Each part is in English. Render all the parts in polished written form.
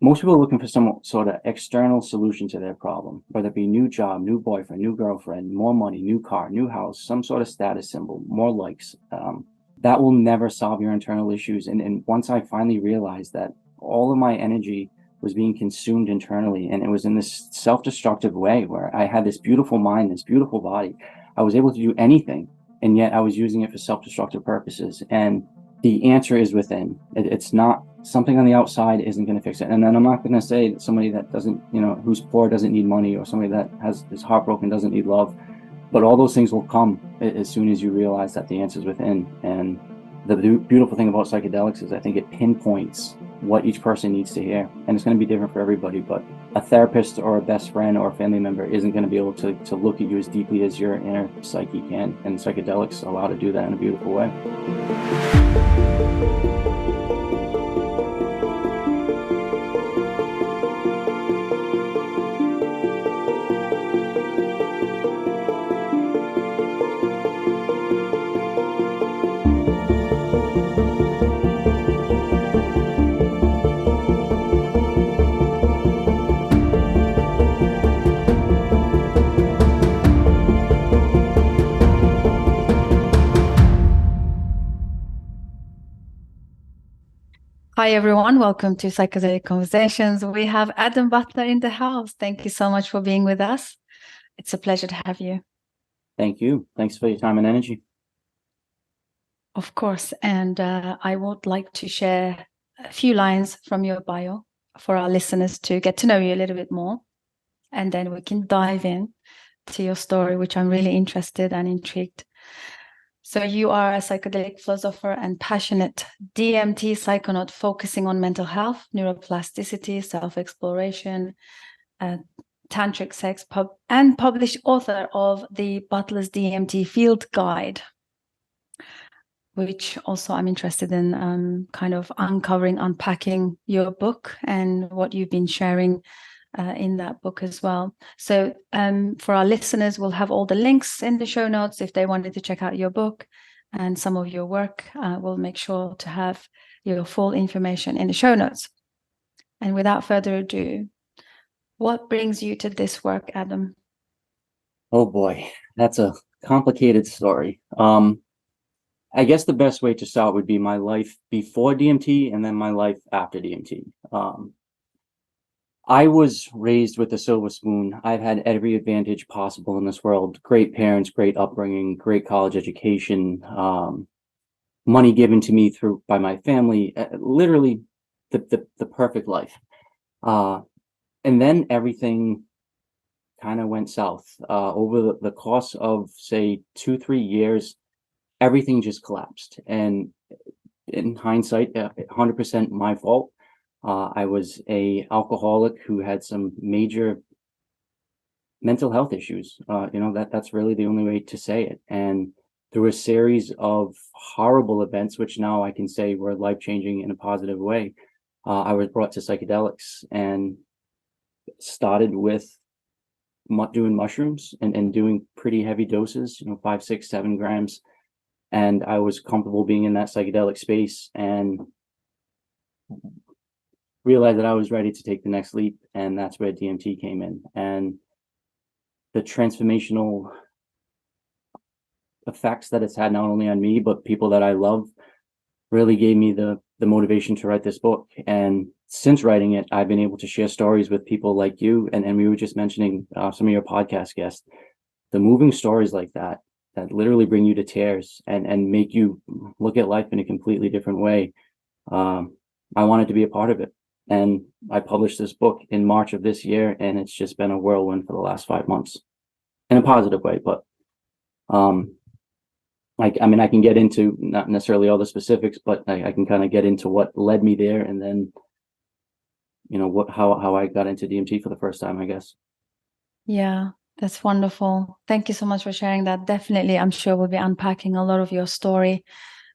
most people are looking for some sort of external solution to their problem, whether it be new job, new boyfriend, new girlfriend, more money, new car, new house, some sort of status symbol, more likes. That will never solve your internal issues. And once I finally realized that all of my energy was being consumed internally, and it was in this self-destructive way where I had this beautiful mind, this beautiful body, I was able to do anything, and yet I was using it for self-destructive purposes. And the answer is within. It's not something on the outside isn't going to fix it. And then I'm not going to say that somebody that doesn't, who's poor doesn't need money, or somebody that is heartbroken doesn't need love. But all those things will come as soon as you realize that the answer is within. And the beautiful thing about psychedelics is I think it pinpoints what each person needs to hear. And it's going to be different for everybody, but a therapist or a best friend or a family member isn't going to be able to look at you as deeply as your inner psyche can. And psychedelics allow to do that in a beautiful way. Hi, everyone. Welcome to Psychedelic Conversations. We have Adam Butler in the house. Thank you so much for being with us. It's a pleasure to have you. Thank you. Thanks for your time and energy. Of course. And I would like to share a few lines from your bio for our listeners to get to know you a little bit more. And then we can dive in to your story, which I'm really interested and intrigued. So you are a psychedelic philosopher and passionate DMT psychonaut focusing on mental health, neuroplasticity, self-exploration, tantric sex, and published author of the Butler's DMT Field Guide, which also I'm interested in kind of uncovering, unpacking your book and what you've been sharing in that book as well. So for our listeners, we'll have all the links in the show notes if they wanted to check out your book and some of your work. We'll make sure to have your full information in the show notes. And without further ado, what brings you to this work, Adam? Oh boy, that's a complicated story. I guess the best way to start would be my life before DMT and then my life after DMT. I was raised with a silver spoon. I've had every advantage possible in this world. Great parents, great upbringing, great college education, money given to me by my family, literally the perfect life. And then everything kind of went south. Over the course of, say, 2-3 years, everything just collapsed. And in hindsight, 100% my fault. I was an alcoholic who had some major mental health issues. That's really the only way to say it. And through a series of horrible events, which now I can say were life-changing in a positive way, I was brought to psychedelics and started with doing mushrooms and doing pretty heavy doses, 5, 6, 7 grams. And I was comfortable being in that psychedelic space and realized that I was ready to take the next leap, and that's where DMT came in. And the transformational effects that it's had not only on me but people that I love really gave me the motivation to write this book. And since writing it, I've been able to share stories with people like you, and we were just mentioning some of your podcast guests, the moving stories like that literally bring you to tears and make you look at life in a completely different way. I wanted to be a part of it. And I published this book in March of this year, and it's just been a whirlwind for the last 5 months in a positive way. But I can get into not necessarily all the specifics, but I can kind of get into what led me there, and then how I got into DMT for the first time, I guess. Yeah, that's wonderful. Thank you so much for sharing that. Definitely, I'm sure we'll be unpacking a lot of your story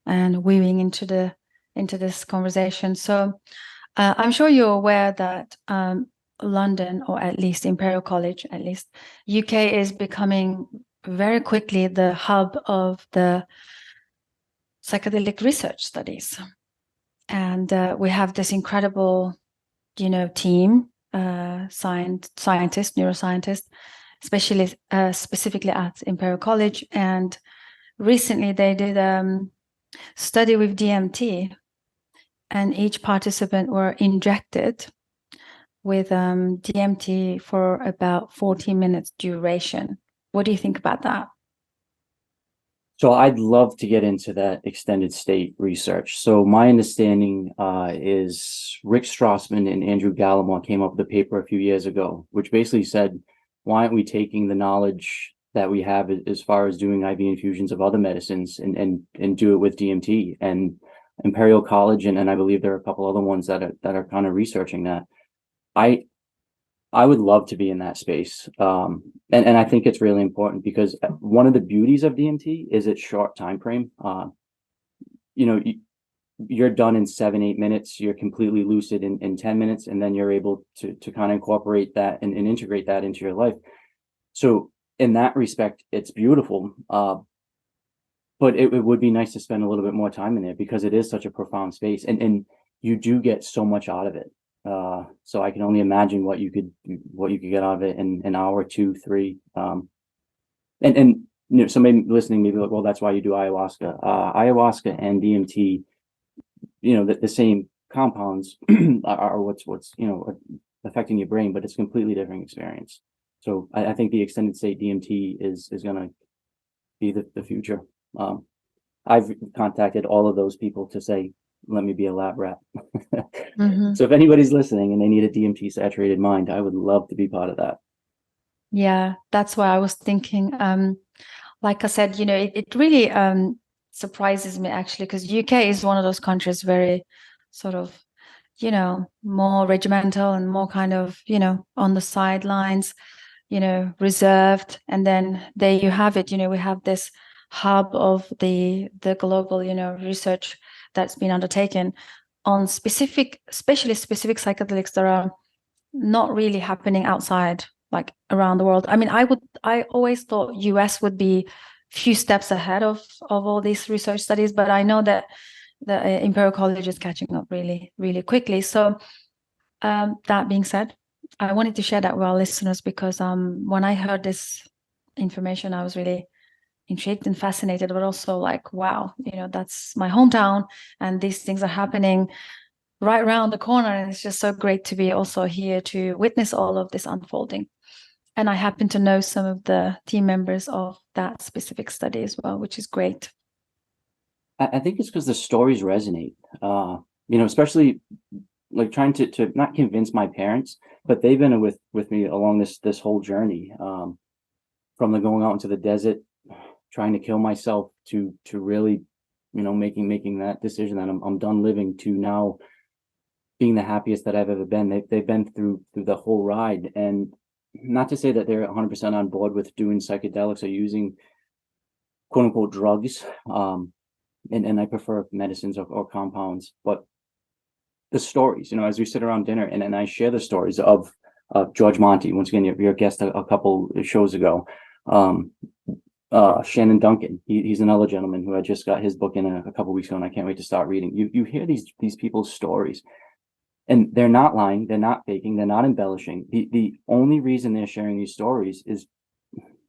and weaving into this conversation. So I'm sure you're aware that London, or at least Imperial College, at least UK, is becoming very quickly the hub of the psychedelic research studies. And we have this incredible team, scientists, neuroscientists, especially specifically at Imperial College. And recently they did study with DMT, and each participant were injected with DMT for about 40 minutes duration. What do you think about that? So I'd love to get into that extended state research. So my understanding is Rick Strassman and Andrew Gallimore came up with a paper a few years ago, which basically said, why aren't we taking the knowledge that we have as far as doing IV infusions of other medicines and do it with DMT? And Imperial College, and I believe there are a couple other ones that are kind of researching that. I would love to be in that space. And I think it's really important because one of the beauties of DMT is its short time frame. You're done in 7-8 minutes, you're completely lucid in 10 minutes, and then you're able to kind of incorporate that and integrate that into your life. So in that respect, it's beautiful. But it would be nice to spend a little bit more time in there because it is such a profound space, and you do get so much out of it. So I can only imagine what you could get out of it in an hour, 2, 3. And somebody listening may be like, well, that's why you do ayahuasca. Ayahuasca and DMT, the same compounds are what's affecting your brain, but it's a completely different experience. So I think the extended state DMT is going to be the future. I've contacted all of those people to say, let me be a lab rat. Mm-hmm. So if anybody's listening and they need a DMT saturated mind, I would love to be part of that. Yeah, that's why I was thinking. Like I said, it really surprises me actually, because UK is one of those countries very sort of, more regimental and more kind of, on the sidelines, reserved. And then there you have it. We have this hub of the global, research that's been undertaken on especially specific psychedelics that are not really happening outside, like around the world. I mean, I always thought US would be a few steps ahead of all these research studies, but I know that the Imperial College is catching up really, really quickly. So that being said, I wanted to share that with our listeners because when I heard this information, I was really intrigued and fascinated, but also like, wow, that's my hometown and these things are happening right around the corner. And it's just so great to be also here to witness all of this unfolding. And I happen to know some of the team members of that specific study as well, which is great. I think it's because the stories resonate, especially like trying to not convince my parents, but they've been with me along this whole journey, from the going out into the desert, trying to kill myself to really, making that decision that I'm done living, to now being the happiest that I've ever been. They've been through the whole ride, and not to say that they're 100% on board with doing psychedelics or using quote unquote drugs. And I prefer medicines or compounds, but the stories, as we sit around dinner and I share the stories of George Monty, once again, your guest a couple shows ago, Shannon Duncan, he's another gentleman who I just got his book in a couple weeks ago, and I can't wait to start reading. You hear these people's stories, and they're not lying, they're not faking, they're not embellishing. The only reason they're sharing these stories is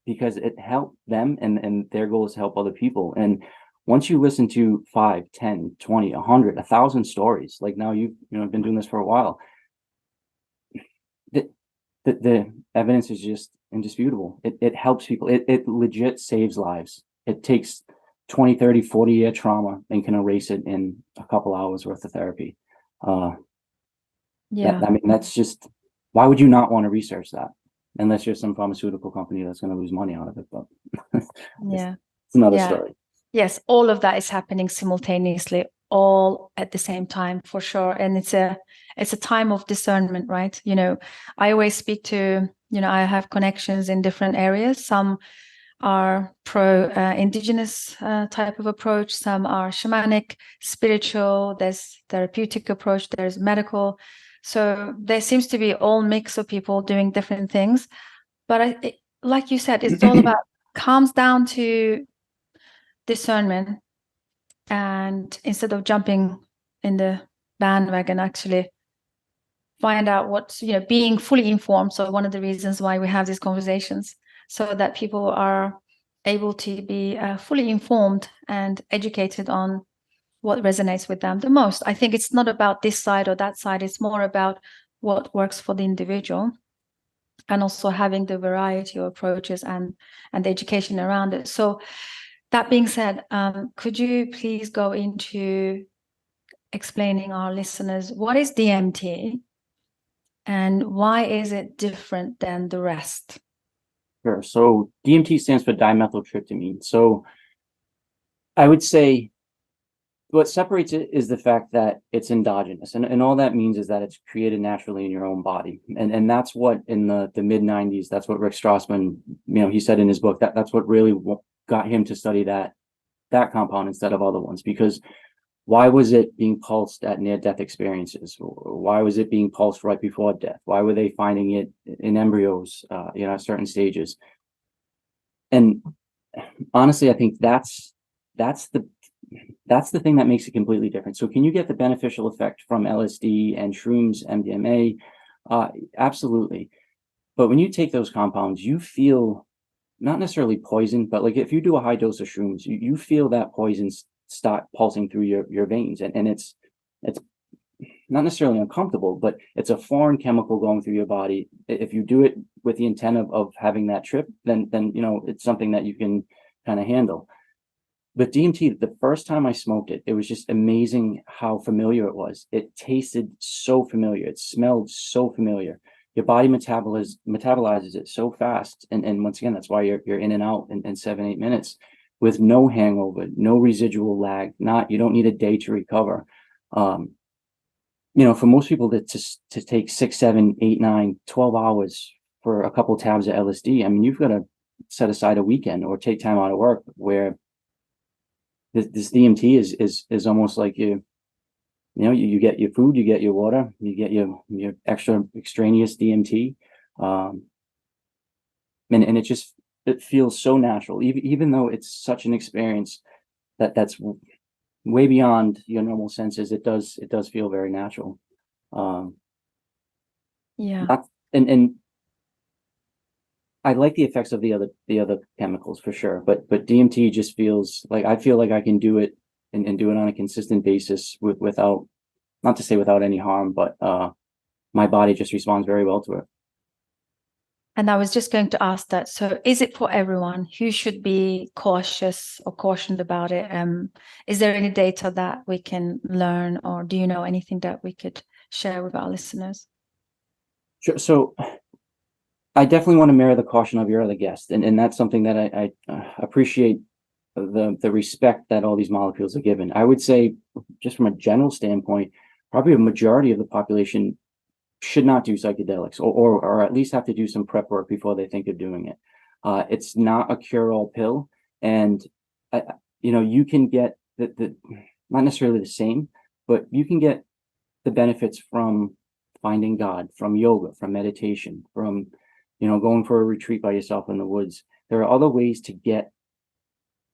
because it helped them, and their goal is to help other people. And once you listen to 5, 10, 20, 100, 1,000 stories, like now you've been doing this for a while, the evidence is just indisputable. It helps people. It legit saves lives. It takes 20, 30, 40-year trauma and can erase it in a couple hours worth of therapy. Yeah. That's just, why would you not want to research that? Unless you're some pharmaceutical company that's going to lose money out of it. But yeah, it's another story. Yes, all of that is happening simultaneously, all at the same time, for sure. And it's a time of discernment, right? I always speak to, I have connections in different areas. Some are pro indigenous type of approach. Some are shamanic, spiritual. There's therapeutic approach. There's medical. So there seems to be all mix of people doing different things. But like you said, it's all about, comes down to discernment, and instead of jumping in the bandwagon, actually find out what, being fully informed. So one of the reasons why we have these conversations, so that people are able to be fully informed and educated on what resonates with them the most. I think it's not about this side or that side. It's more about what works for the individual, and also having the variety of approaches and the education around it. So that being said, could you please go into explaining our listeners what is DMT and why is it different than the rest? Sure. So DMT stands for dimethyltryptamine. So I would say what separates it is the fact that it's endogenous. And all that means is that it's created naturally in your own body. And that's what in the mid 90s, that's what Rick Strassman, he said in his book, that's what really got him to study that compound instead of other ones. Because why was it being pulsed at near-death experiences? Why was it being pulsed right before death? Why were they finding it in embryos, at certain stages? And honestly, I think that's the thing that makes it completely different. So can you get the beneficial effect from LSD and shrooms, MDMA? Absolutely. But when you take those compounds, you feel not necessarily poison, but like if you do a high dose of shrooms, you feel that poison start pulsing through your veins. And it's not necessarily uncomfortable, but it's a foreign chemical going through your body. If you do it with the intent of having that trip, then it's something that you can kind of handle. But DMT, the first time I smoked it, it was just amazing how familiar it was. It tasted so familiar. It smelled so familiar. Your body metabolizes it so fast. And once again, that's why you're in and out in 7-8 minutes with no hangover, no residual lag. You don't need a day to recover. For most people to take 6, 7, 8, 9, 12 hours for a couple tabs of LSD, I mean, you've got to set aside a weekend or take time out of work, where this DMT is almost like you get your food, you get your water, you get your extra extraneous DMT, and it feels so natural, even though it's such an experience that's way beyond your normal senses. It does feel very natural. Yeah. And I like the effects of the other chemicals for sure, but DMT just feels like I feel like I can do it and do it on a consistent basis without, not to say without any harm, but my body just responds very well to it. And I was just going to ask that. So is it for everyone? Who should be cautious or cautioned about it? Is there any data that we can learn, or do you know anything that we could share with our listeners? Sure. So I definitely want to mirror the caution of your other guest. And that's something that I appreciate, the respect that all these molecules are given. I would say, just from a general standpoint, probably a majority of the population should not do psychedelics, or at least have to do some prep work before they think of doing it. It's not a cure-all pill, and you can get the not necessarily the same, but you can get the benefits from finding God, from yoga, from meditation, from going for a retreat by yourself in the woods. There are other ways to get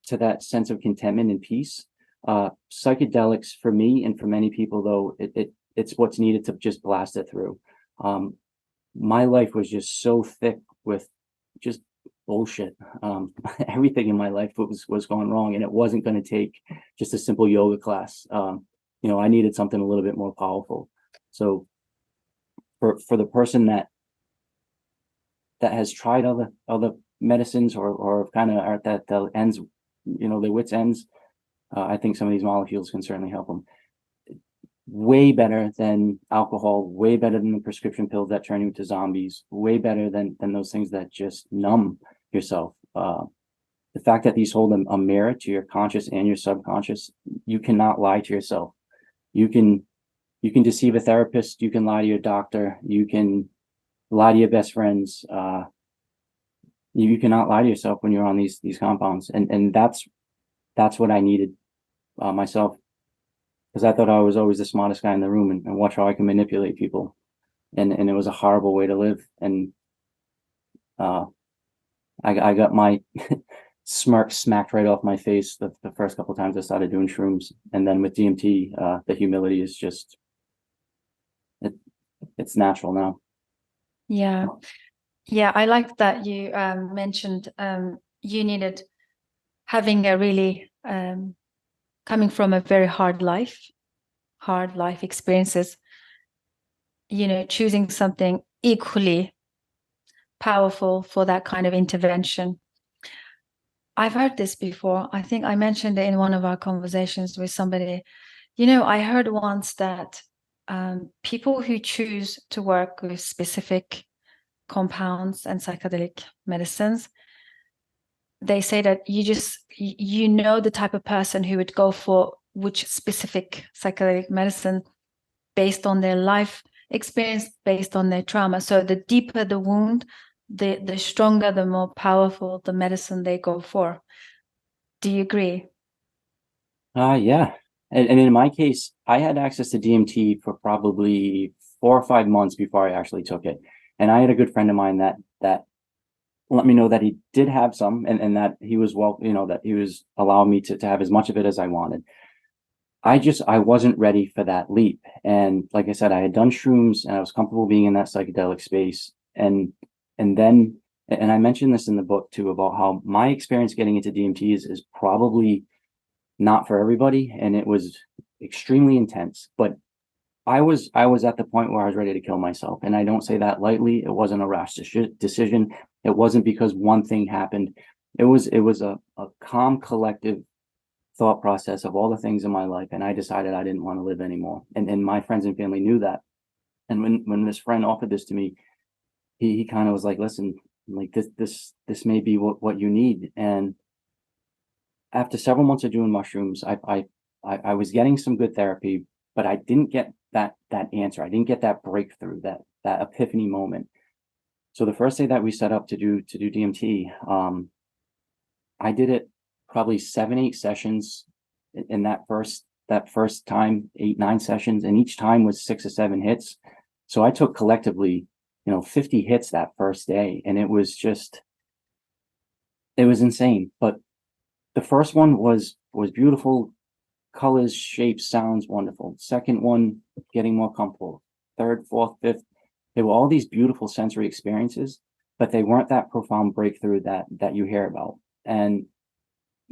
to that sense of contentment and peace. Psychedelics, for me and for many people, though, it's what's needed to just blast it through. My life was just so thick with just bullshit. Everything in my life was going wrong, and it wasn't going to take just a simple yoga class. I needed something a little bit more powerful. So for the person that has tried other medicines or kind of are at the ends, their wits ends, I think some of these molecules can certainly help them. Way better than alcohol, way better than the prescription pills that turn you into zombies, way better than those things that just numb yourself. The fact that these hold a mirror to your conscious and your subconscious, you cannot lie to yourself. You can deceive a therapist, you can lie to your doctor, you can lie to your best friends. You cannot lie to yourself when you're on these compounds, and that's what I needed myself, because I thought I was always the smartest guy in the room, and watch how I can manipulate people, and it was a horrible way to live. And I got my smirk smacked right off my face the first couple of times I started doing shrooms, and then with DMT, the humility is just it's natural now. Yeah. Yeah, I like that you mentioned you needed having a really coming from a very hard life experiences, choosing something equally powerful for that kind of intervention. I've heard this before. I think I mentioned it in one of our conversations with somebody. I heard once that people who choose to work with specific compounds and psychedelic medicines, they say that the type of person who would go for which specific psychedelic medicine based on their life experience, based on their trauma. So the deeper the wound, the stronger, the more powerful the medicine they go for. Do you agree? Yeah. And in my case, I had access to DMT for probably 4 or 5 months before I actually took it. And I had a good friend of mine that let me know that he did have some, and that he was that he was allowing me to have as much of it as I wanted. I wasn't ready for that leap. And like I said, I had done shrooms and I was comfortable being in that psychedelic space. And I mentioned this in the book too, about how my experience getting into DMT is probably not for everybody, and it was extremely intense. But I was at the point where I was ready to kill myself, and I don't say that lightly. It wasn't a rash decision. It wasn't because one thing happened. It was a calm, collective thought process of all the things in my life, and I decided I didn't want to live anymore. And my friends and family knew that. And when this friend offered this to me, he kind of was like, "Listen, like this may be what you need." And after several months of doing mushrooms, I was getting some good therapy, but I didn't get that answer. I didn't get that breakthrough, that epiphany moment. So the first day that we set up to do DMT, I did it probably 7, 8 sessions in that first time, 8, 9 sessions, and each time was 6 or 7 hits. So I took collectively, 50 hits that first day, and it was insane. But the first one was beautiful, colors, shapes, sounds, wonderful. Second one, getting more comfortable. Third, fourth, fifth, they were all these beautiful sensory experiences, but they weren't that profound breakthrough that you hear about. And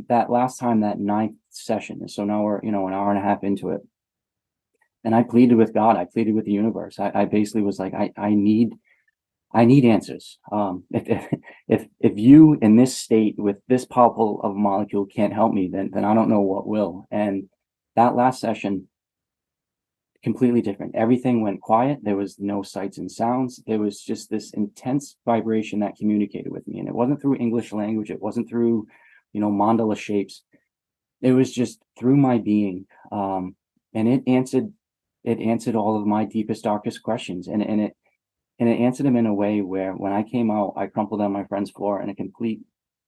that last time, that 9th session, so now we're an hour and a half into it, and I pleaded with God, I pleaded with the universe. I basically was like, I need answers. If you in this state with this powerful of a molecule can't help me, then I don't know what will. And that last session, completely different. Everything went quiet. There was no sights and sounds. There was just this intense vibration that communicated with me. And it wasn't through English language. It wasn't through, mandala shapes. It was just through my being. And it answered all of my deepest, darkest questions. And it answered them in a way where when I came out, I crumpled on my friend's floor in a complete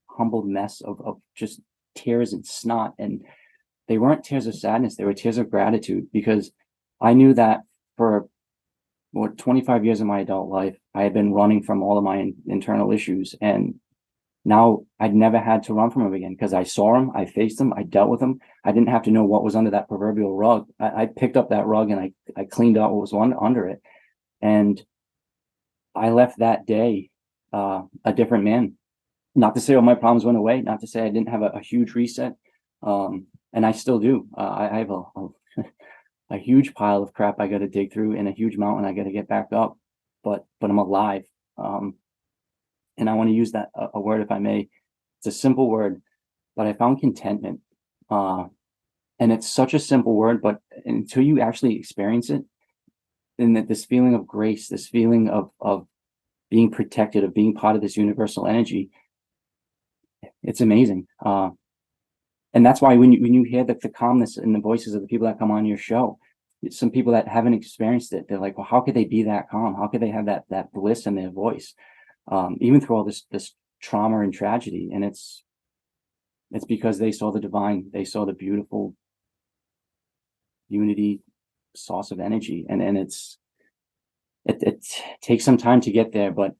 humbled mess of just tears and snot. And they weren't tears of sadness. They were tears of gratitude, because I knew that for 25 years of my adult life, I had been running from all of my internal issues. And now I'd never had to run from them again, because I saw them, I faced them, I dealt with them. I didn't have to know what was under that proverbial rug. I picked up that rug and I cleaned out what was under it. And I left that day a different man. Not to say all my problems went away, not to say I didn't have a huge reset. And I still do. I have a huge pile of crap I got to dig through, and a huge mountain I got to get back up. But I'm alive. And I want to use that a word, if I may. It's a simple word, but I found contentment. And it's such a simple word, but until you actually experience it, and that this feeling of grace, this feeling of being protected, of being part of this universal energy, it's amazing. And that's why when you hear the calmness in the voices of the people that come on your show, some people that haven't experienced it, they're like, well, how could they be that calm? How could they have that bliss in their voice, even through all this trauma and tragedy? And it's because they saw the divine, they saw the beautiful unity source of energy, and it takes some time to get there, but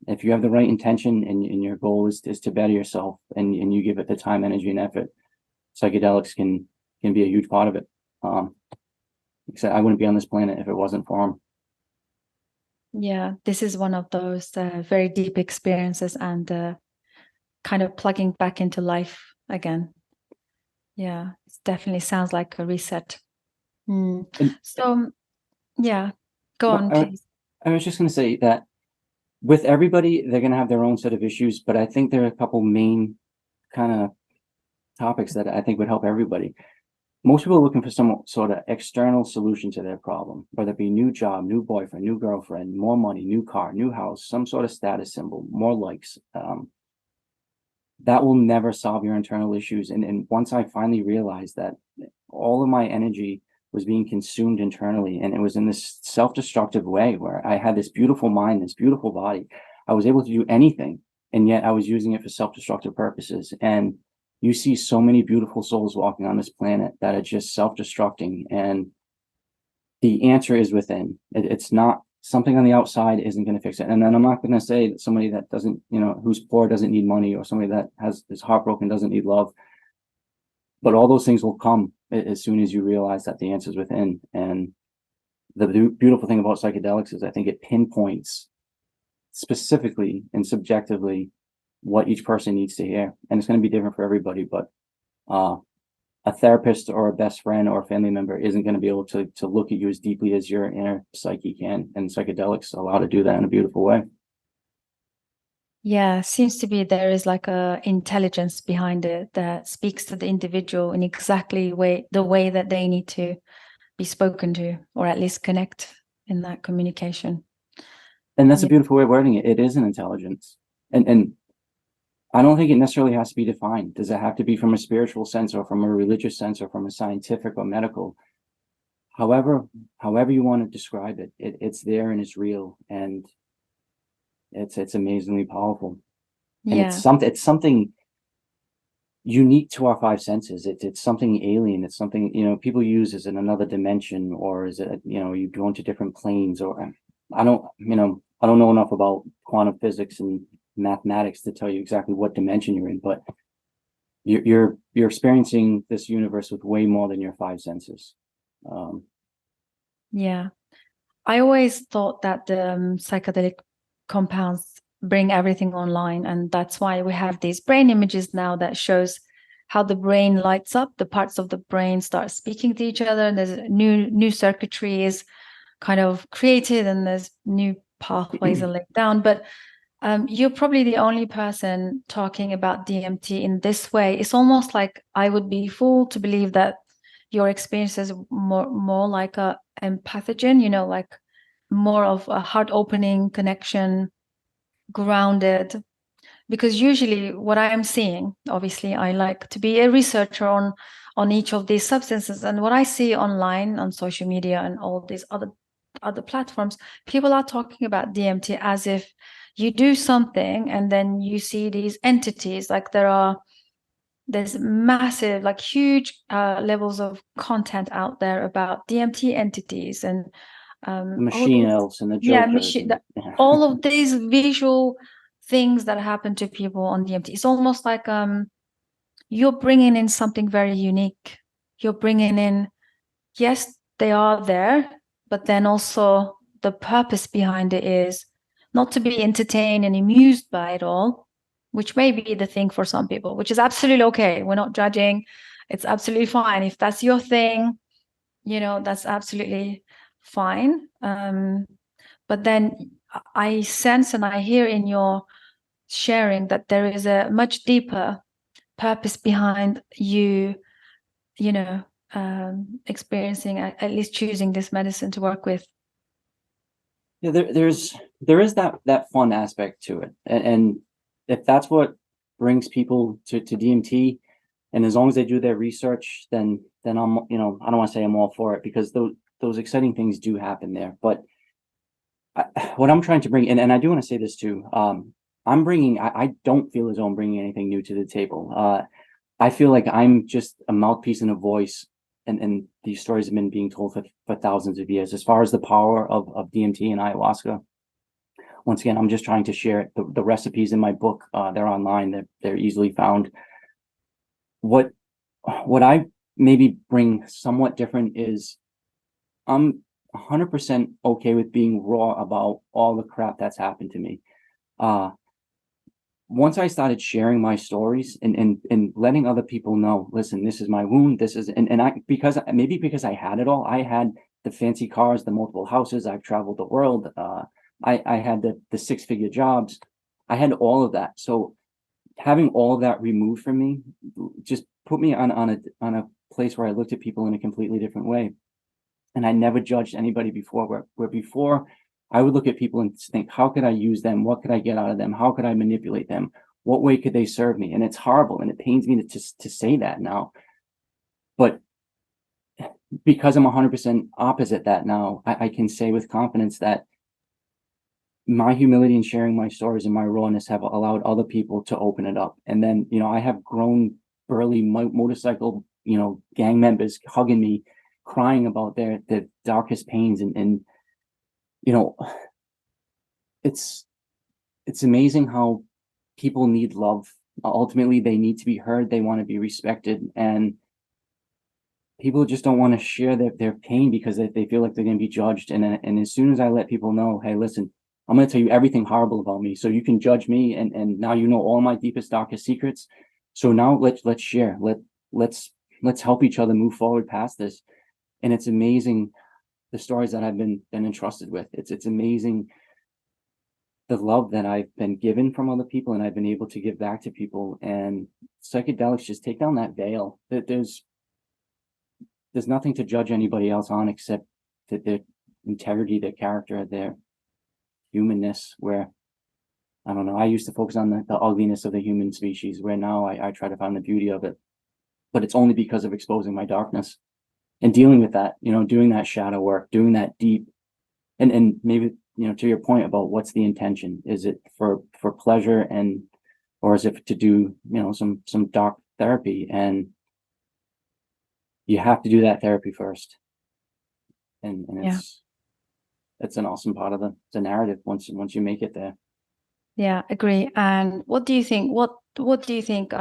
if you have the right intention and your goal is to better yourself, and you give it the time, energy, and effort, psychedelics can be a huge part of it. Except I wouldn't be on this planet if it wasn't for them. Yeah, this is one of those very deep experiences, and kind of plugging back into life again. Yeah, it definitely sounds like a reset. And So, yeah, go on, please. I was just going to say that with everybody, they're going to have their own set of issues, but I think there are a couple main kind of topics that I think would help everybody. Most people are looking for some sort of external solution to their problem, whether it be new job, new boyfriend, new girlfriend, more money, new car, new house, some sort of status symbol, more likes. That will never solve your internal issues. And once I finally realized that all of my energy was being consumed internally, and it was in this self-destructive way where I had this beautiful mind, this beautiful body, I was able to do anything, and yet I was using it for self-destructive purposes. And you see so many beautiful souls walking on this planet that are just self-destructing, and the answer is within. It's not something on the outside isn't going to fix it. And then I'm not going to say that somebody that doesn't, who's poor doesn't need money, or somebody that is heartbroken doesn't need love. But all those things will come as soon as you realize that the answer is within. And the beautiful thing about psychedelics is I think it pinpoints specifically and subjectively what each person needs to hear. And it's going to be different for everybody, but a therapist or a best friend or a family member isn't going to be able to look at you as deeply as your inner psyche can. And psychedelics allow to do that in a beautiful way. Yeah, seems to be there is like a intelligence behind it that speaks to the individual in exactly the way that they need to be spoken to, or at least connect in that communication. And that's a beautiful way of wording it. It is an intelligence. And I don't think it necessarily has to be defined. Does it have to be from a spiritual sense, or from a religious sense, or from a scientific or medical? However you want to describe it, it's there and it's real, and it's amazingly powerful. And Yeah. it's something unique to our five senses. It's something alien. It's something, people use as in another dimension, or is it, you go into different planes, or I don't know enough about quantum physics and mathematics to tell you exactly what dimension you're in, but you're experiencing this universe with way more than your five senses. Yeah, I always thought that the psychedelic compounds bring everything online, and that's why we have these brain images now that shows how the brain lights up, the parts of the brain start speaking to each other, and there's new circuitry is kind of created, and there's new pathways are laid down. But you're probably the only person talking about DMT in this way. It's almost like I would be fooled to believe that your experience is more like a empathogen, like more of a heart opening connection, grounded. Because usually what I'm seeing, obviously I like to be a researcher on each of these substances, and what I see online on social media and all these other platforms, people are talking about DMT as if you do something and then you see these entities, like there's massive, like huge levels of content out there about DMT entities and the machine elves and the jokers. All of these visual things that happen to people on DMT. It's almost like you're bringing in something very unique. You're bringing in, yes, they are there, but then also the purpose behind it is not to be entertained and amused by it all, which may be the thing for some people, which is absolutely okay. We're not judging. It's absolutely fine. If that's your thing, that's absolutely fine. But then I sense and I hear in your sharing that there is a much deeper purpose behind you, experiencing, at least choosing this medicine to work with. Yeah, there is that fun aspect to it, and if that's what brings people to DMT, and as long as they do their research, then I'm, I don't want to say I'm all for it, because those exciting things do happen there. But what I'm trying to bring, and I do want to say this too, I don't feel as though I'm bringing anything new to the table. I feel like I'm just a mouthpiece and a voice, and these stories have been being told for thousands of years. As far as the power of DMT and ayahuasca, once again, I'm just trying to share the recipes in my book. They're online. They're easily found. What I maybe bring somewhat different is I'm 100% okay with being raw about all the crap that's happened to me. Once I started sharing my stories and letting other people know, listen, this is my wound, this is, and I, because I had it all. I had the fancy cars, the multiple houses, I've traveled the world. I had the six-figure jobs. I had all of that. So having all of that removed from me just put me on a place where I looked at people in a completely different way. And I never judged anybody before, where before I would look at people and think, how could I use them? What could I get out of them? How could I manipulate them? What way could they serve me? And it's horrible, and it pains me to say that now. But because I'm 100% opposite that now, I can say with confidence that my humility and sharing my stories and my rawness have allowed other people to open it up. And then, I have grown burly motorcycle, gang members hugging me, crying about their darkest pains. And it's amazing how people need love. Ultimately, they need to be heard. They want to be respected. And people just don't want to share their pain because they feel like they're going to be judged. And as soon as I let people know, hey, listen, I'm going to tell you everything horrible about me, so you can judge me, and now you know all my deepest, darkest secrets. So now let's share. Let's help each other move forward past this. And it's amazing the stories that I've been entrusted with. It's amazing the love that I've been given from other people, and I've been able to give back to people. And psychedelics just take down that veil. That there's nothing to judge anybody else on except that their integrity, their character, their humanness. Where, I don't know, I used to focus on the ugliness of the human species, where now I try to find the beauty of it. But it's only because of exposing my darkness and dealing with that, doing that shadow work, doing that deep, and maybe, to your point about what's the intention. Is it for pleasure, or is it to do, some dark therapy? And you have to do that therapy first. And it's an awesome part of the narrative once you make it there. Yeah, agree. And what do you think? What do you think?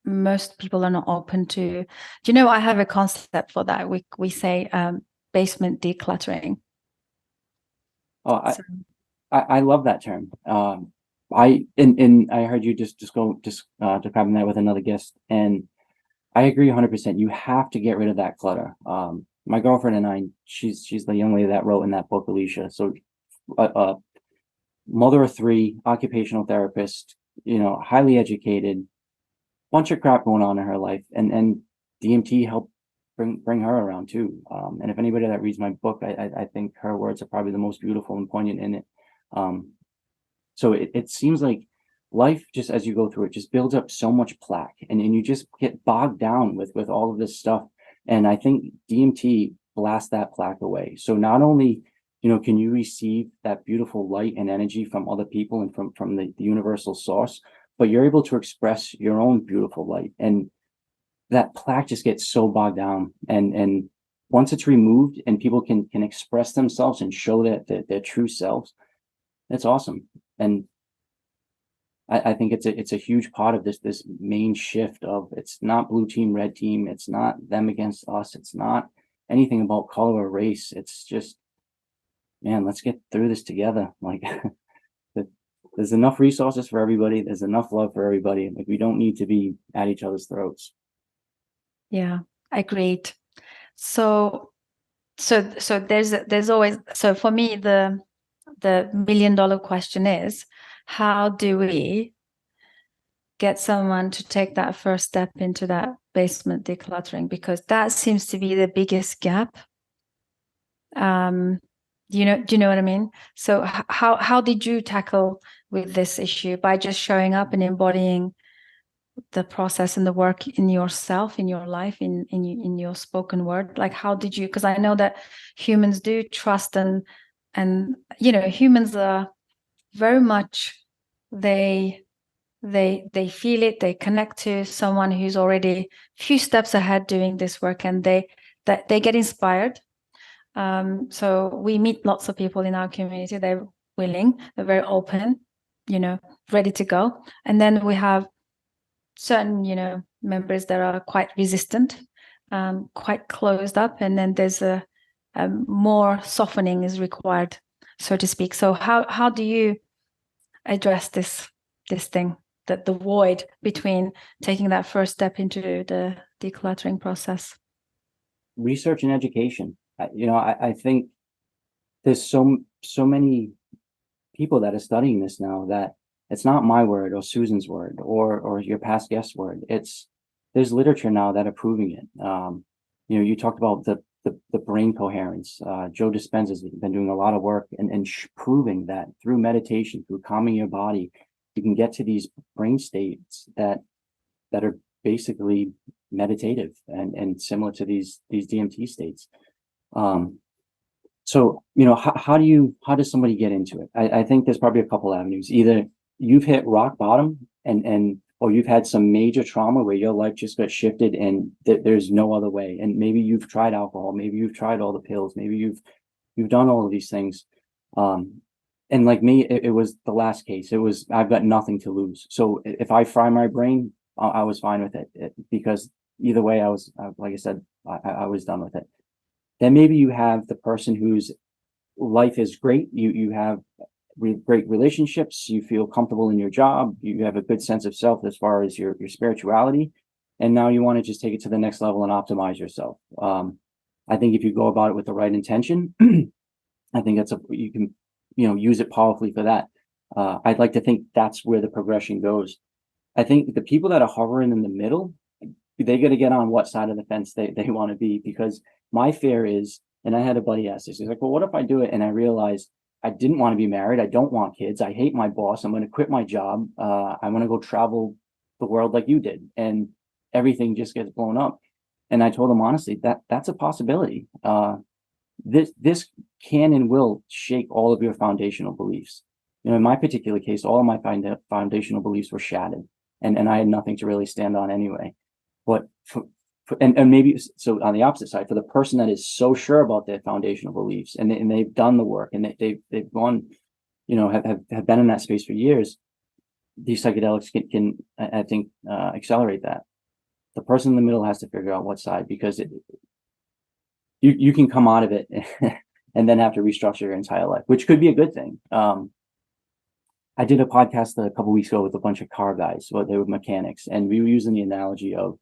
Most people are not open to. Do you know? I have a concept for that. We say basement decluttering. Oh, I love that term. I heard you just describing that with another guest, and I agree 100%. You have to get rid of that clutter. My girlfriend and I, she's the young lady that wrote in that book, Alicia. So, mother of three, occupational therapist, highly educated, bunch of crap going on in her life, and DMT helped bring her around too. And if anybody that reads my book, I think her words are probably the most beautiful and poignant in it. So it seems like life, just as you go through it, just builds up so much plaque, and you just get bogged down with all of this stuff. And I think DMT blasts that plaque away. So not only, can you receive that beautiful light and energy from other people and from the universal source, but you're able to express your own beautiful light. And that plaque just gets so bogged down. And once it's removed and people can express themselves and show their true selves, that's awesome. And I think it's a huge part of this main shift of, it's not blue team, red team. It's not them against us. It's not anything about color or race. It's just, man, let's get through this together. Like, there's enough resources for everybody. There's enough love for everybody. Like, we don't need to be at each other's throats. Yeah, agreed. So there's always, so for me, the $1 million question is, how do we get someone to take that first step into that basement decluttering? Because that seems to be the biggest gap. Do you know what I mean? So how did you tackle with this issue? By just showing up and embodying the process and the work in yourself, in your life, in your spoken word? Like, how did you, because I know that humans do trust, and humans are very much, they feel it, they connect to someone who's already a few steps ahead doing this work, and they get inspired. So we meet lots of people in our community. They're willing, they're very open, ready to go. And then we have certain, members that are quite resistant, quite closed up. And then there's more softening is required, so to speak. So how do you address this thing, that the void between taking that first step into the decluttering process? Research and education. I think there's so many people that are studying this now that it's not my word or Susan's word or your past guest's word. There's literature now that are proving it. You talked about the brain coherence. Joe Dispenza's been doing a lot of work and proving that through meditation, through calming your body, you can get to these brain states that are basically meditative and similar to these DMT states. So, how does somebody get into it? I think there's probably a couple avenues. Either you've hit rock bottom or you've had some major trauma where your life just got shifted and there's no other way. And maybe you've tried alcohol, maybe you've tried all the pills, maybe you've done all of these things. And like me, it was the last case. It was, I've got nothing to lose. So if I fry my brain, I was fine with it because either way, I was, like I said, I was done with it. Then maybe you have the person whose life is great. You have great relationships. You feel comfortable in your job. You have a good sense of self as far as your spirituality. And now you want to just take it to the next level and optimize yourself. I think if you go about it with the right intention, I think you can, use it powerfully for that. I'd like to think that's where the progression goes. I think the people that are hovering in the middle, they got to get on what side of the fence they want to be, because my fear is, and I had a buddy ask this, he's like, well, what if I do it and I realize I didn't want to be married, I don't want kids, I hate my boss, I'm going to quit my job, I want to go travel the world like you did, and everything just gets blown up. And I told him honestly, that's a possibility. This can and will shake all of your foundational beliefs. In my particular case, all of my foundational beliefs were shattered, and I had nothing to really stand on anyway. But and maybe so on the opposite side, for the person that is so sure about their foundational beliefs and they've done the work and they've gone, have been in that space for years, these psychedelics can I think accelerate that. The person in the middle has to figure out what side, because you can come out of it and then have to restructure your entire life, which could be a good thing. I did a podcast a couple of weeks ago with a bunch of car guys. So they were mechanics, and we were using the analogy of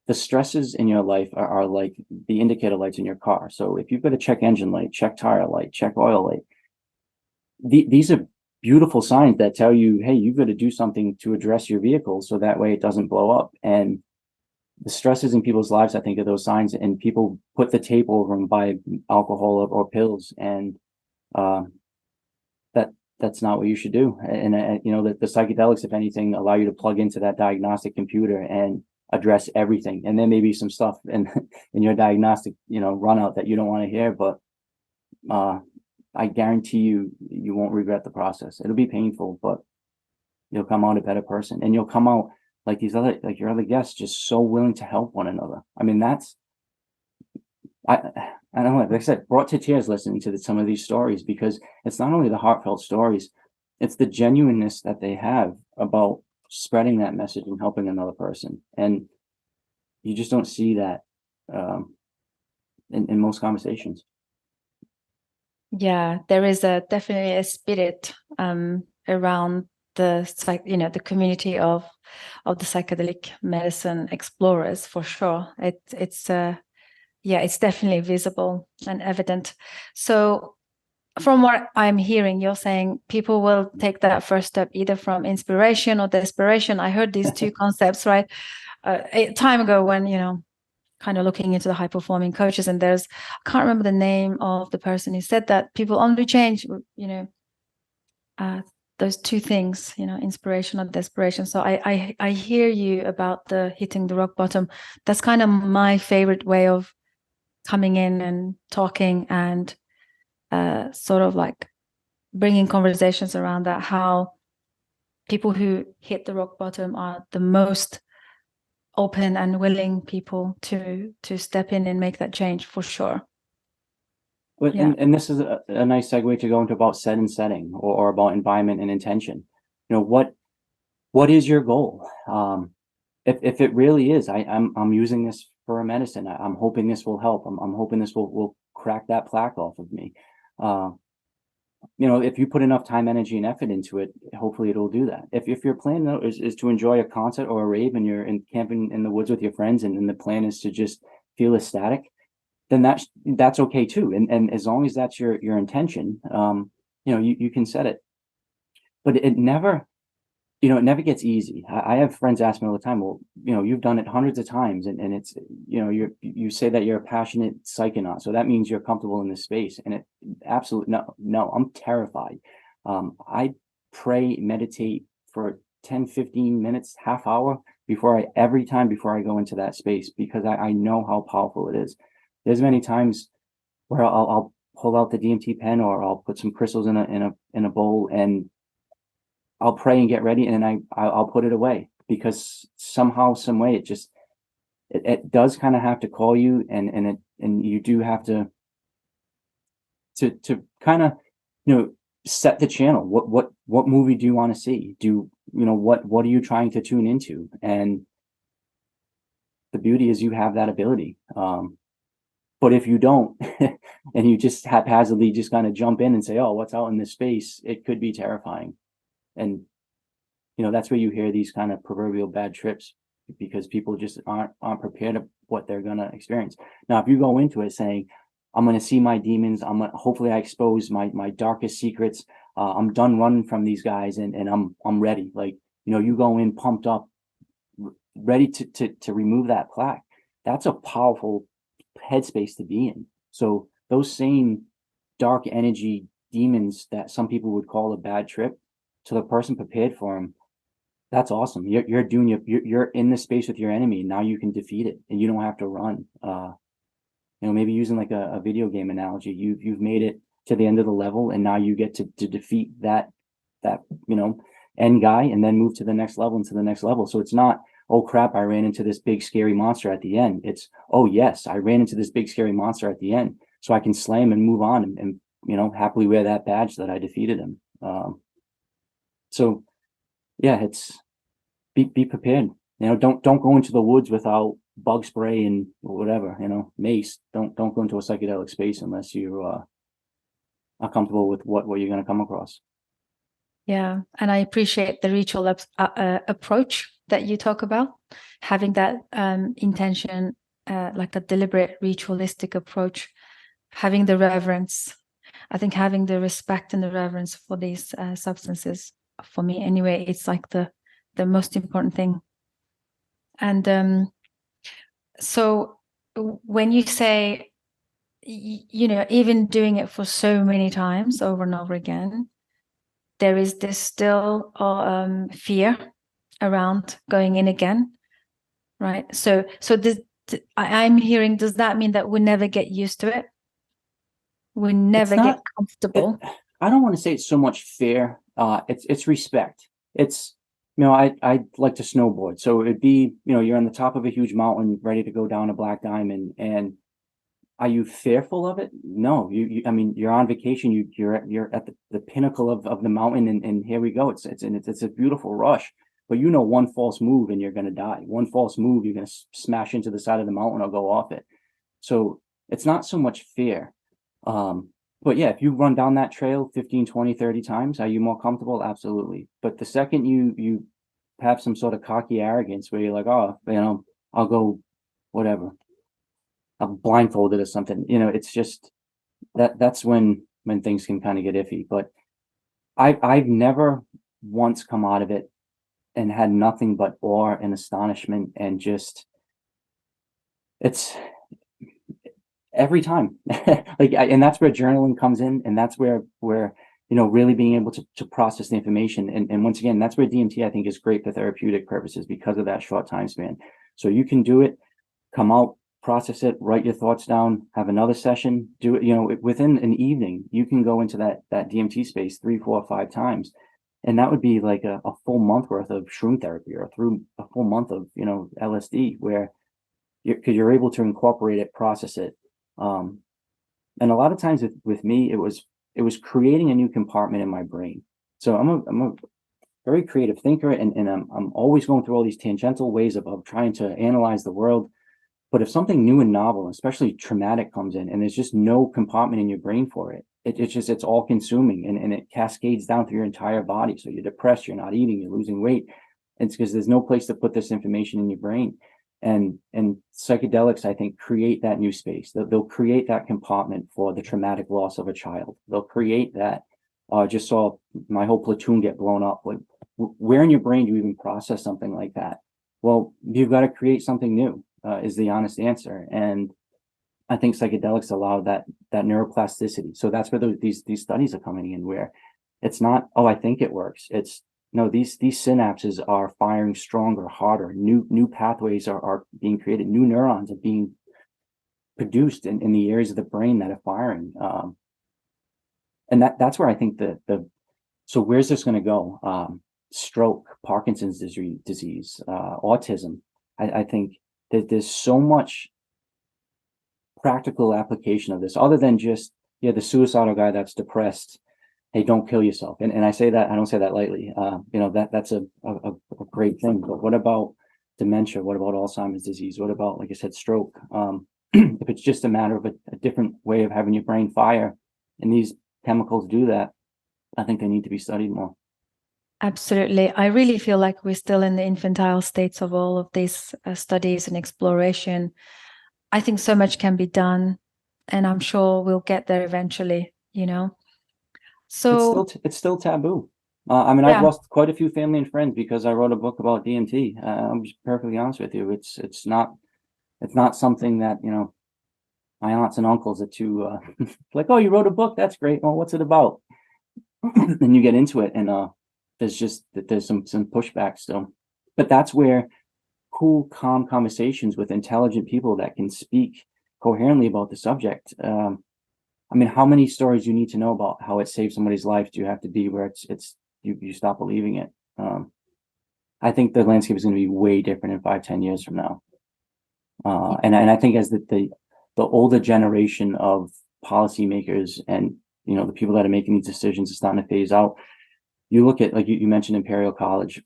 the stresses in your life are like the indicator lights in your car. So if you've got a check engine light, check tire light, check oil light, these are beautiful signs that tell you, hey, you've got to do something to address your vehicle so that way it doesn't blow up. And the stresses in people's lives, I think, are those signs, and people put the tape over them by alcohol or pills, and that's not what you should do. And that the psychedelics, if anything, allow you to plug into that diagnostic computer and address everything. And there may be some stuff in your diagnostic, run out that you don't want to hear, but I guarantee you won't regret the process. It'll be painful, but you'll come out a better person, and you'll come out like your other guests, just so willing to help one another. I mean, I don't know, like I said, brought to tears listening to some of these stories, because it's not only the heartfelt stories, it's the genuineness that they have about spreading that message and helping another person. And you just don't see that in most conversations. Yeah, there is definitely a spirit around the community of the psychedelic medicine explorers, for sure. It's definitely visible and evident. So from what I'm hearing, you're saying people will take that first step either from inspiration or desperation. I heard these two concepts, right? A time ago when, kind of looking into the high performing coaches, and I can't remember the name of the person who said that people only change, those two things, inspiration or desperation. So I hear you about the hitting the rock bottom. That's kind of my favorite way of coming in and talking and sort of like bringing conversations around that, how people who hit the rock bottom are the most open and willing people to step in and make that change, for sure. Well, Yeah. and this is a nice segue to go into about set and setting, or about environment and intention. What is your goal? If it really is, I'm using this for a medicine, I'm hoping this will help. I'm hoping this will crack that plaque off of me. If you put enough time, energy, and effort into it, hopefully it'll do that. If your plan though is to enjoy a concert or a rave and you're camping in the woods with your friends and the plan is to just feel ecstatic, then that's okay too. And as long as that's your intention, you can set it. But it never gets easy. I have friends ask me all the time, well, you've done it hundreds of times and it's, you say that you're a passionate psychonaut. So that means you're comfortable in this space. And it absolutely, no, I'm terrified. I pray, meditate for 10, 15 minutes, half hour every time before I go into that space, because I know how powerful it is. There's many times where I'll pull out the DMT pen or I'll put some crystals in a bowl and I'll pray and get ready, and then I'll put it away, because somehow, some way, it does kind of have to call you, and you do have to kind of set the channel. What movie do you want to see? What are you trying to tune into? And the beauty is you have that ability. But if you don't, and you just haphazardly just kind of jump in and say, "Oh, what's out in this space?" It could be terrifying. And that's where you hear these kind of proverbial bad trips, because people just aren't prepared of what they're gonna experience. Now, if you go into it saying, "I'm gonna see my demons. Hopefully I expose my darkest secrets. I'm done running from these guys, and I'm ready." Like, you go in pumped up, ready to remove that plaque. That's a powerful headspace to be in. So those same dark energy demons that some people would call a bad trip, to the person prepared for them, that's awesome. You're in the space with your enemy. Now you can defeat it, and you don't have to run. Maybe using like a video game analogy, you've made it to the end of the level, and now you get to defeat that end guy, and then move to the next level and to the next level. So it's not, "Oh crap, I ran into this big scary monster at the end." It's, "Oh yes, I ran into this big scary monster at the end, so I can slay him and move on and happily wear that badge that I defeated him." So yeah, it's be prepared. Don't go into the woods without bug spray and whatever, mace. Don't go into a psychedelic space unless you are comfortable with what you're going to come across. Yeah, and I appreciate the ritual approach that you talk about, having that intention, like a deliberate ritualistic approach, having the reverence. I think having the respect and the reverence for these substances, for me anyway, it's like the most important thing. And so when you say, even doing it for so many times over and over again, there is this still fear around going in again, right? So this, I'm hearing, does that mean that we never get used to it? We never get comfortable? I don't want to say it's so much fear. It's respect. It's, I like to snowboard. So it'd be, you're on the top of a huge mountain, ready to go down a black diamond. And are you fearful of it? No, I mean, you're on vacation. You're at the pinnacle of the mountain, and here we go. It's a beautiful rush. But one false move and you're going to die. One false move, you're going to smash into the side of the mountain or go off it. So it's not so much fear. But yeah, if you run down that trail 15, 20, 30 times, are you more comfortable? Absolutely. But the second you have some sort of cocky arrogance where you're like, "Oh, I'll go whatever, I'm blindfolded or something," it's just that's when things can kind of get iffy. But I've never once come out of it and had nothing but awe and astonishment, and just, it's every time. And that's where journaling comes in, and that's where really being able to process the information. And once again, that's where DMT, I think, is great for therapeutic purposes, because of that short time span. So you can do it, come out, process it, write your thoughts down, have another session, do it, within an evening, you can go into that DMT space 3, 4, 5 times. And that would be like a full month worth of shroom therapy, or through a full month of, LSD, where because you're able to incorporate it, process it. And a lot of times with me, it was creating a new compartment in my brain. So I'm a very creative thinker, and I'm always going through all these tangential ways of trying to analyze the world. But if something new and novel, especially traumatic, comes in, and there's just no compartment in your brain for it, it's all consuming, and it cascades down through your entire body. So you're depressed, you're not eating, you're losing weight. It's because there's no place to put this information in your brain. And psychedelics, I think, create that new space. They'll create that compartment for the traumatic loss of a child. They'll create that. Just saw my whole platoon get blown up. Like, where in your brain do you even process something like that? Well, you've got to create something new, is the honest answer. And I think psychedelics allow that neuroplasticity. So that's where these studies are coming in, where it's not, oh, I think it works. It's no, these synapses are firing stronger, harder. New pathways are being created. New neurons are being produced in the areas of the brain that are firing. And that's where I think so where's this going to go? Stroke, Parkinson's disease, autism. I think that there's so much practical application of this, other than just, the suicidal guy that's depressed. Hey, don't kill yourself. And I say that, I don't say that lightly. That's a great thing. But what about dementia? What about Alzheimer's disease? What about, like I said, stroke? If it's just a matter of a different way of having your brain fire, and these chemicals do that, I think they need to be studied more. Absolutely. I really feel like we're still in the infantile states of all of these studies and exploration. I think so much can be done, and I'm sure we'll get there eventually, So it's still taboo. I've lost quite a few family and friends because I wrote a book about DMT. I'm just perfectly honest with you. It's not something that, my aunts and uncles are too like, oh, you wrote a book, that's great. Well, what's it about? And you get into it, and there's some pushback still. But that's where cool, calm conversations with intelligent people that can speak coherently about the subject. How many stories you need to know about how it saved somebody's life do you have to be where you stop believing it? I think the landscape is going to be way different in 5-10 years from now. And I think as the older generation of policymakers and the people that are making these decisions are starting to phase out. You look at, like you mentioned, Imperial College.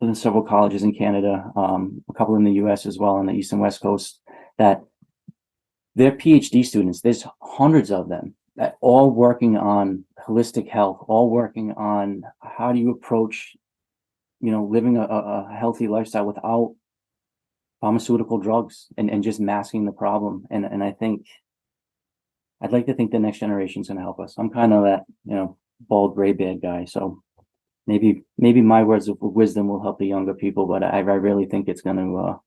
There's several colleges in Canada, a couple in the US as well, on the East and West Coast, that they're PhD students. There's hundreds of them that all working on holistic health, all working on how do you approach, living a healthy lifestyle without pharmaceutical drugs and just masking the problem. And I think, I'd like to think the next generation is going to help us. I'm kind of that, bald gray beard guy. So maybe my words of wisdom will help the younger people, but I really think it's going to,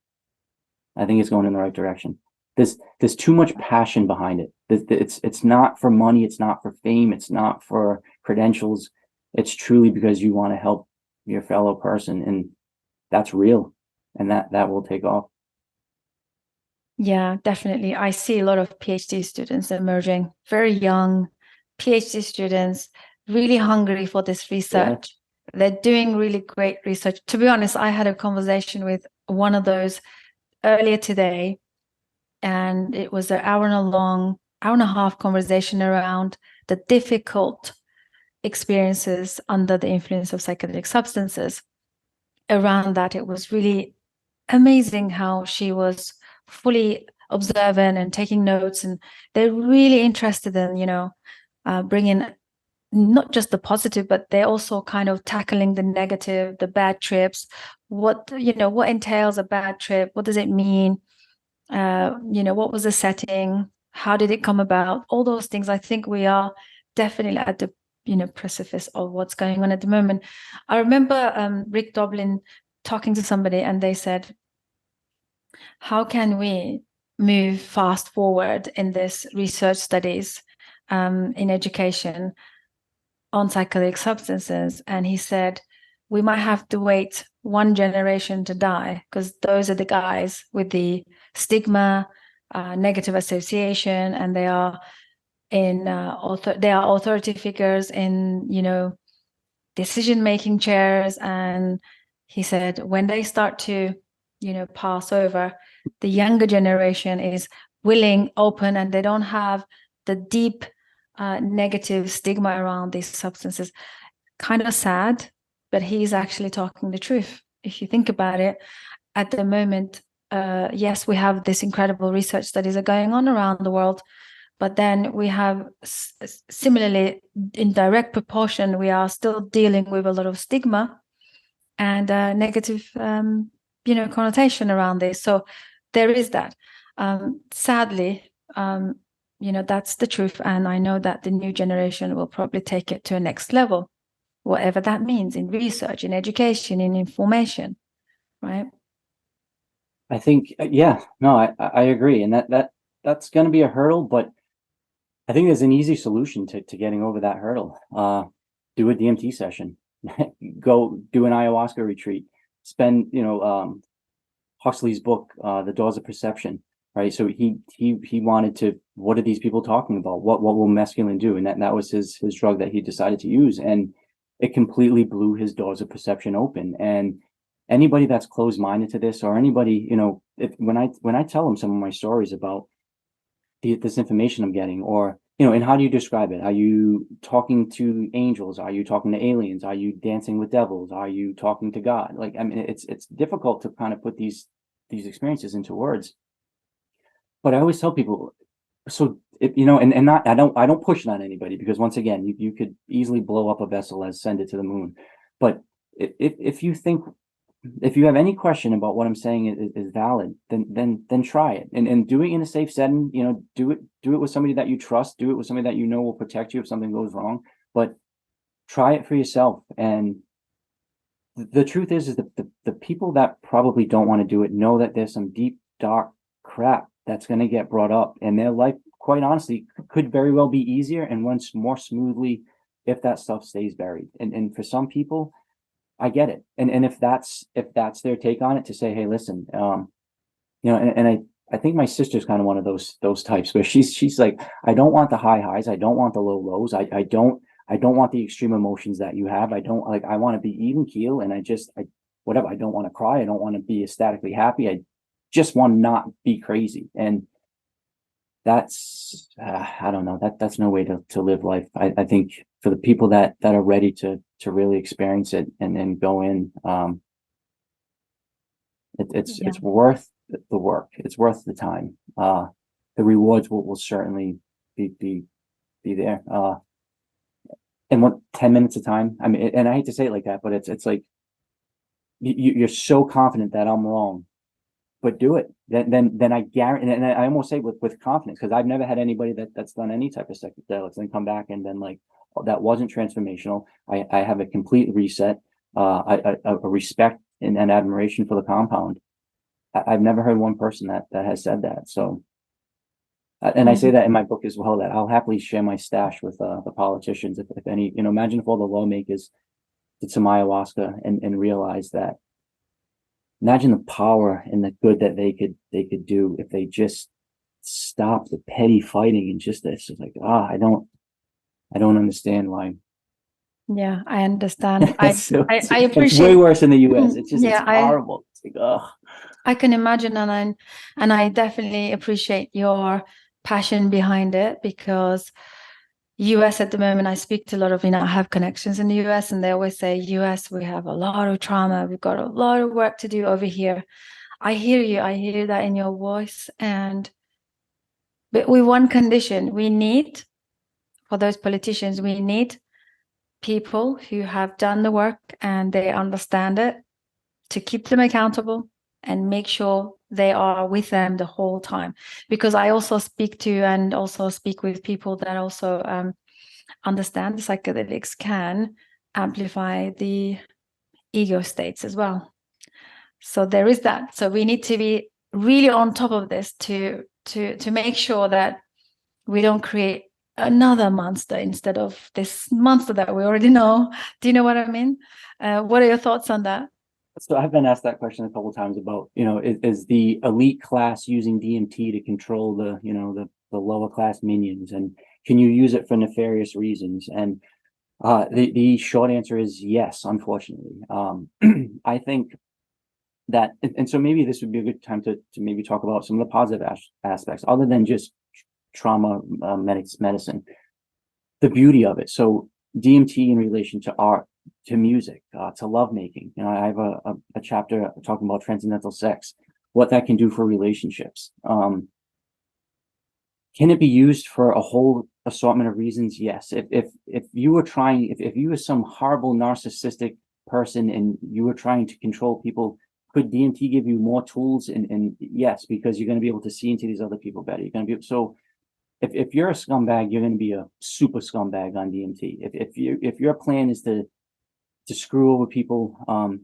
I think it's going in the right direction. There's too much passion behind it. It's not for money. It's not for fame. It's not for credentials. It's truly because you want to help your fellow person, and that's real, and that will take off. Yeah, definitely. I see a lot of PhD students emerging, very young PhD students, really hungry for this research. Yeah. They're doing really great research. To be honest, I had a conversation with one of those earlier today, and it was an hour and a half conversation around the difficult experiences under the influence of psychedelic substances. Around that, it was really amazing how she was fully observant and taking notes, and they're really interested in bringing not just the positive, but they're also kind of tackling the negative, the bad trips. What entails a bad trip? What does it mean? What was the setting? How did it come about? All those things. I think we are definitely at the precipice of what's going on at the moment. I remember Rick Doblin talking to somebody, and they said, how can we move fast forward in this research studies in education on psychedelic substances? And he said, we might have to wait one generation to die, because those are the guys with the stigma, negative association, and they are authority figures in decision-making chairs. And he said, when they start to pass over, the younger generation is willing, open, and they don't have the deep negative stigma around these substances. Kind of sad, but he's actually talking the truth. If you think about it, at the moment, yes, we have this incredible research studies are going on around the world, but then we have similarly, in direct proportion, we are still dealing with a lot of stigma and negative, connotation around this. So there is that. Sadly, that's the truth. And I know that the new generation will probably take it to a next level, whatever that means in research, in education, in information, right? I think, yeah, no, I agree. And that's going to be a hurdle, but I think there's an easy solution to getting over that hurdle. Do a DMT session, go do an ayahuasca retreat, spend, Huxley's book, The Doors of Perception, right? So he wanted to, what are these people talking about? What will mescaline do? And that was his drug that he decided to use. And it completely blew his doors of perception open. And anybody that's closed-minded to this, or anybody, when I tell them some of my stories about this information I'm getting, or, and how do you describe it? Are you talking to angels? Are you talking to aliens? Are you dancing with devils? Are you talking to God? Like, I mean, it's difficult to kind of put these experiences into words. But I always tell people, so and not, I don't push it on anybody, because once again, you could easily blow up a vessel as send it to the moon. But if you have any question about what I'm saying is valid, then try it, and do it in a safe setting. Do it with somebody that you trust. Do it with somebody that you know will protect you if something goes wrong. But try it for yourself. And the truth is that the people that probably don't want to do it know that there's some deep, dark crap that's going to get brought up, and their life, quite honestly, could very well be easier and runs more smoothly if that stuff stays buried. And for some people, I get it. And if that's their take on it, to say, hey, listen, I think my sister's kind of one of those types where she's like, I don't want the high highs, I don't want the low lows, I don't want the extreme emotions that you have. I want to be even keel, and I whatever, I don't want to cry, I don't want to be ecstatically happy, I just want to not be crazy. And that's I don't know, that's no way to live life. I think for the people that are ready to really experience it and then go in, it's worth the work, it's worth the time. The rewards will certainly be there. And what, 10 minutes of time, I mean, and I hate to say it like that, but it's like you're so confident that I'm wrong, but do it. Then I guarantee, and I almost say with confidence, because I've never had anybody that's done any type of psychedelics and come back and then like, oh, that wasn't transformational. I have a complete reset, a respect and admiration for the compound. I've never heard one person that has said that. So, and I say that in my book as well, that I'll happily share my stash with the politicians, if any. Imagine if all the lawmakers did some ayahuasca and realized that. Imagine the power and the good that they could do if they just stopped the petty fighting and just this. It's like, I don't understand why. Yeah, I understand. I appreciate. It's way worse in the US. It's just, it's horrible. It's like, I can imagine, and I definitely appreciate your passion behind it, because US at the moment, I speak to a lot of, I have connections in the US, and they always say, US, we have a lot of trauma. We've got a lot of work to do over here. I hear you. I hear that in your voice. But with one condition, we need, for those politicians, we need people who have done the work and they understand it, to keep them accountable and make sure they are with them the whole time. Because I also speak with people that also understand the psychedelics can amplify the ego states as well. So there is that. So we need to be really on top of this to make sure that we don't create another monster instead of this monster that we already know. Do you know what I mean? What are your thoughts on that? So I've been asked that question a couple of times about, is the elite class using DMT to control the lower class minions, and can you use it for nefarious reasons? And the short answer is yes, unfortunately. I think that, and so maybe this would be a good time to maybe talk about some of the positive aspects, other than just trauma medicine, the beauty of it. So DMT in relation to art, to music, to lovemaking. I have a chapter talking about transcendental sex. what that can do for relationships. Can it be used for a whole assortment of reasons? Yes. If you were trying, if you were some horrible narcissistic person and you were trying to control people, could DMT give you more tools? And yes, because you're going to be able to see into these other people better. You're going to be so. If you're a scumbag, you're going to be a super scumbag on DMT. If your plan is to screw over people,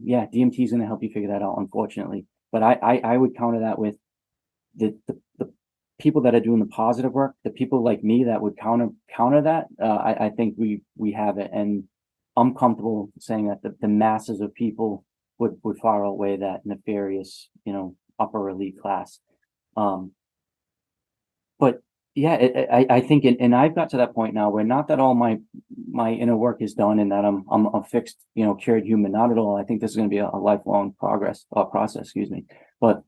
yeah, DMT is going to help you figure that out, unfortunately. But I would counter that with the people that are doing the positive work, the people like me that would counter that. I think we have it, and I'm comfortable saying that the masses of people would far outweigh that nefarious, upper elite class. But yeah, I think, and I've got to that point now where not that all my inner work is done and that I'm a fixed, cured human. Not at all. I think this is going to be a lifelong process. Excuse me. But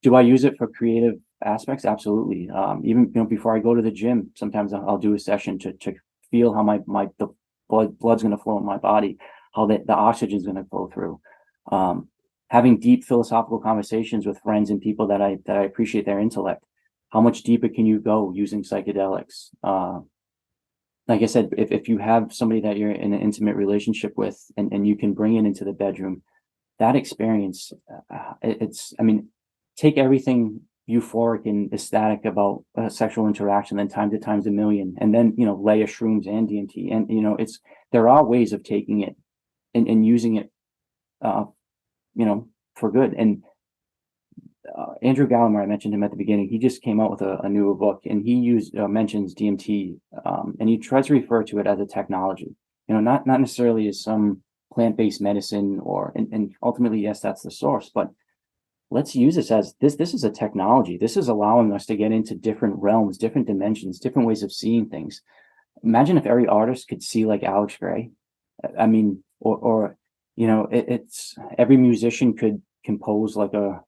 do I use it for creative aspects? Absolutely. Even before I go to the gym, sometimes I'll do a session to feel how the blood's going to flow in my body, how the oxygen is going to flow through. Having deep philosophical conversations with friends and people that I appreciate their intellect. How much deeper can you go using psychedelics? Like I said, if you have somebody that you're in an intimate relationship with and you can bring it into the bedroom, that experience, take everything euphoric and ecstatic about sexual interaction, then times it times a million, and then, layer shrooms and DMT. And, there are ways of taking it and using it, for good. And Andrew Gallagher, I mentioned him at the beginning. He just came out with a newer book, and he mentions DMT, and he tries to refer to it as a technology. Not necessarily as some plant-based medicine, and ultimately, yes, that's the source. But let's use this as this. This is a technology. This is allowing us to get into different realms, different dimensions, different ways of seeing things. Imagine if every artist could see like Alex Gray. It's every musician could compose like a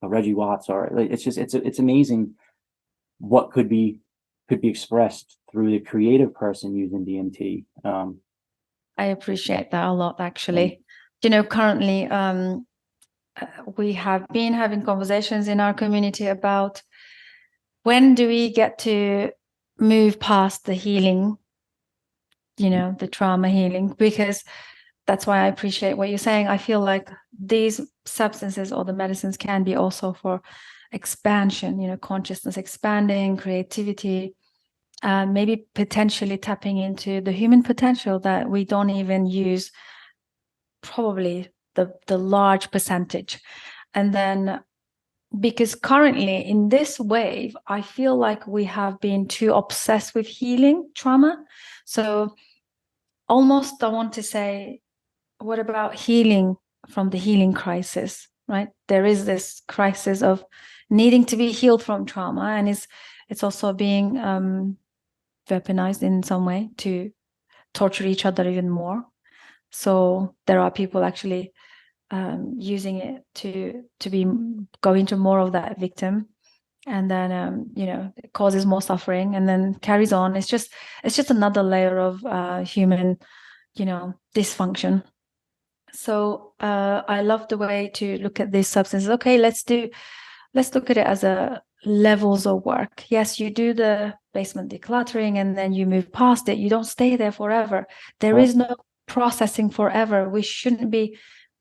Reggie Watts, or it's amazing what could be expressed through the creative person using DMT. I appreciate that a lot, actually. Currently, we have been having conversations in our community about when do we get to move past the healing, the trauma healing, because that's why I appreciate what you're saying. I feel like these substances or the medicines can be also for expansion, consciousness expanding, creativity, maybe potentially tapping into the human potential that we don't even use, probably the large percentage. And then, because currently in this wave, I feel like we have been too obsessed with healing trauma. So almost I want to say, what about healing from the healing crisis, right? There is this crisis of needing to be healed from trauma, and it's also being weaponized in some way to torture each other even more. So there are people actually using it to go into more of that victim, and then it causes more suffering and then carries on. It's just another layer of human dysfunction. So I love the way to look at these substances. Okay, let's look at it as a levels of work. Yes, you do the basement decluttering and then you move past it. You don't stay there forever. There is no processing forever. We shouldn't be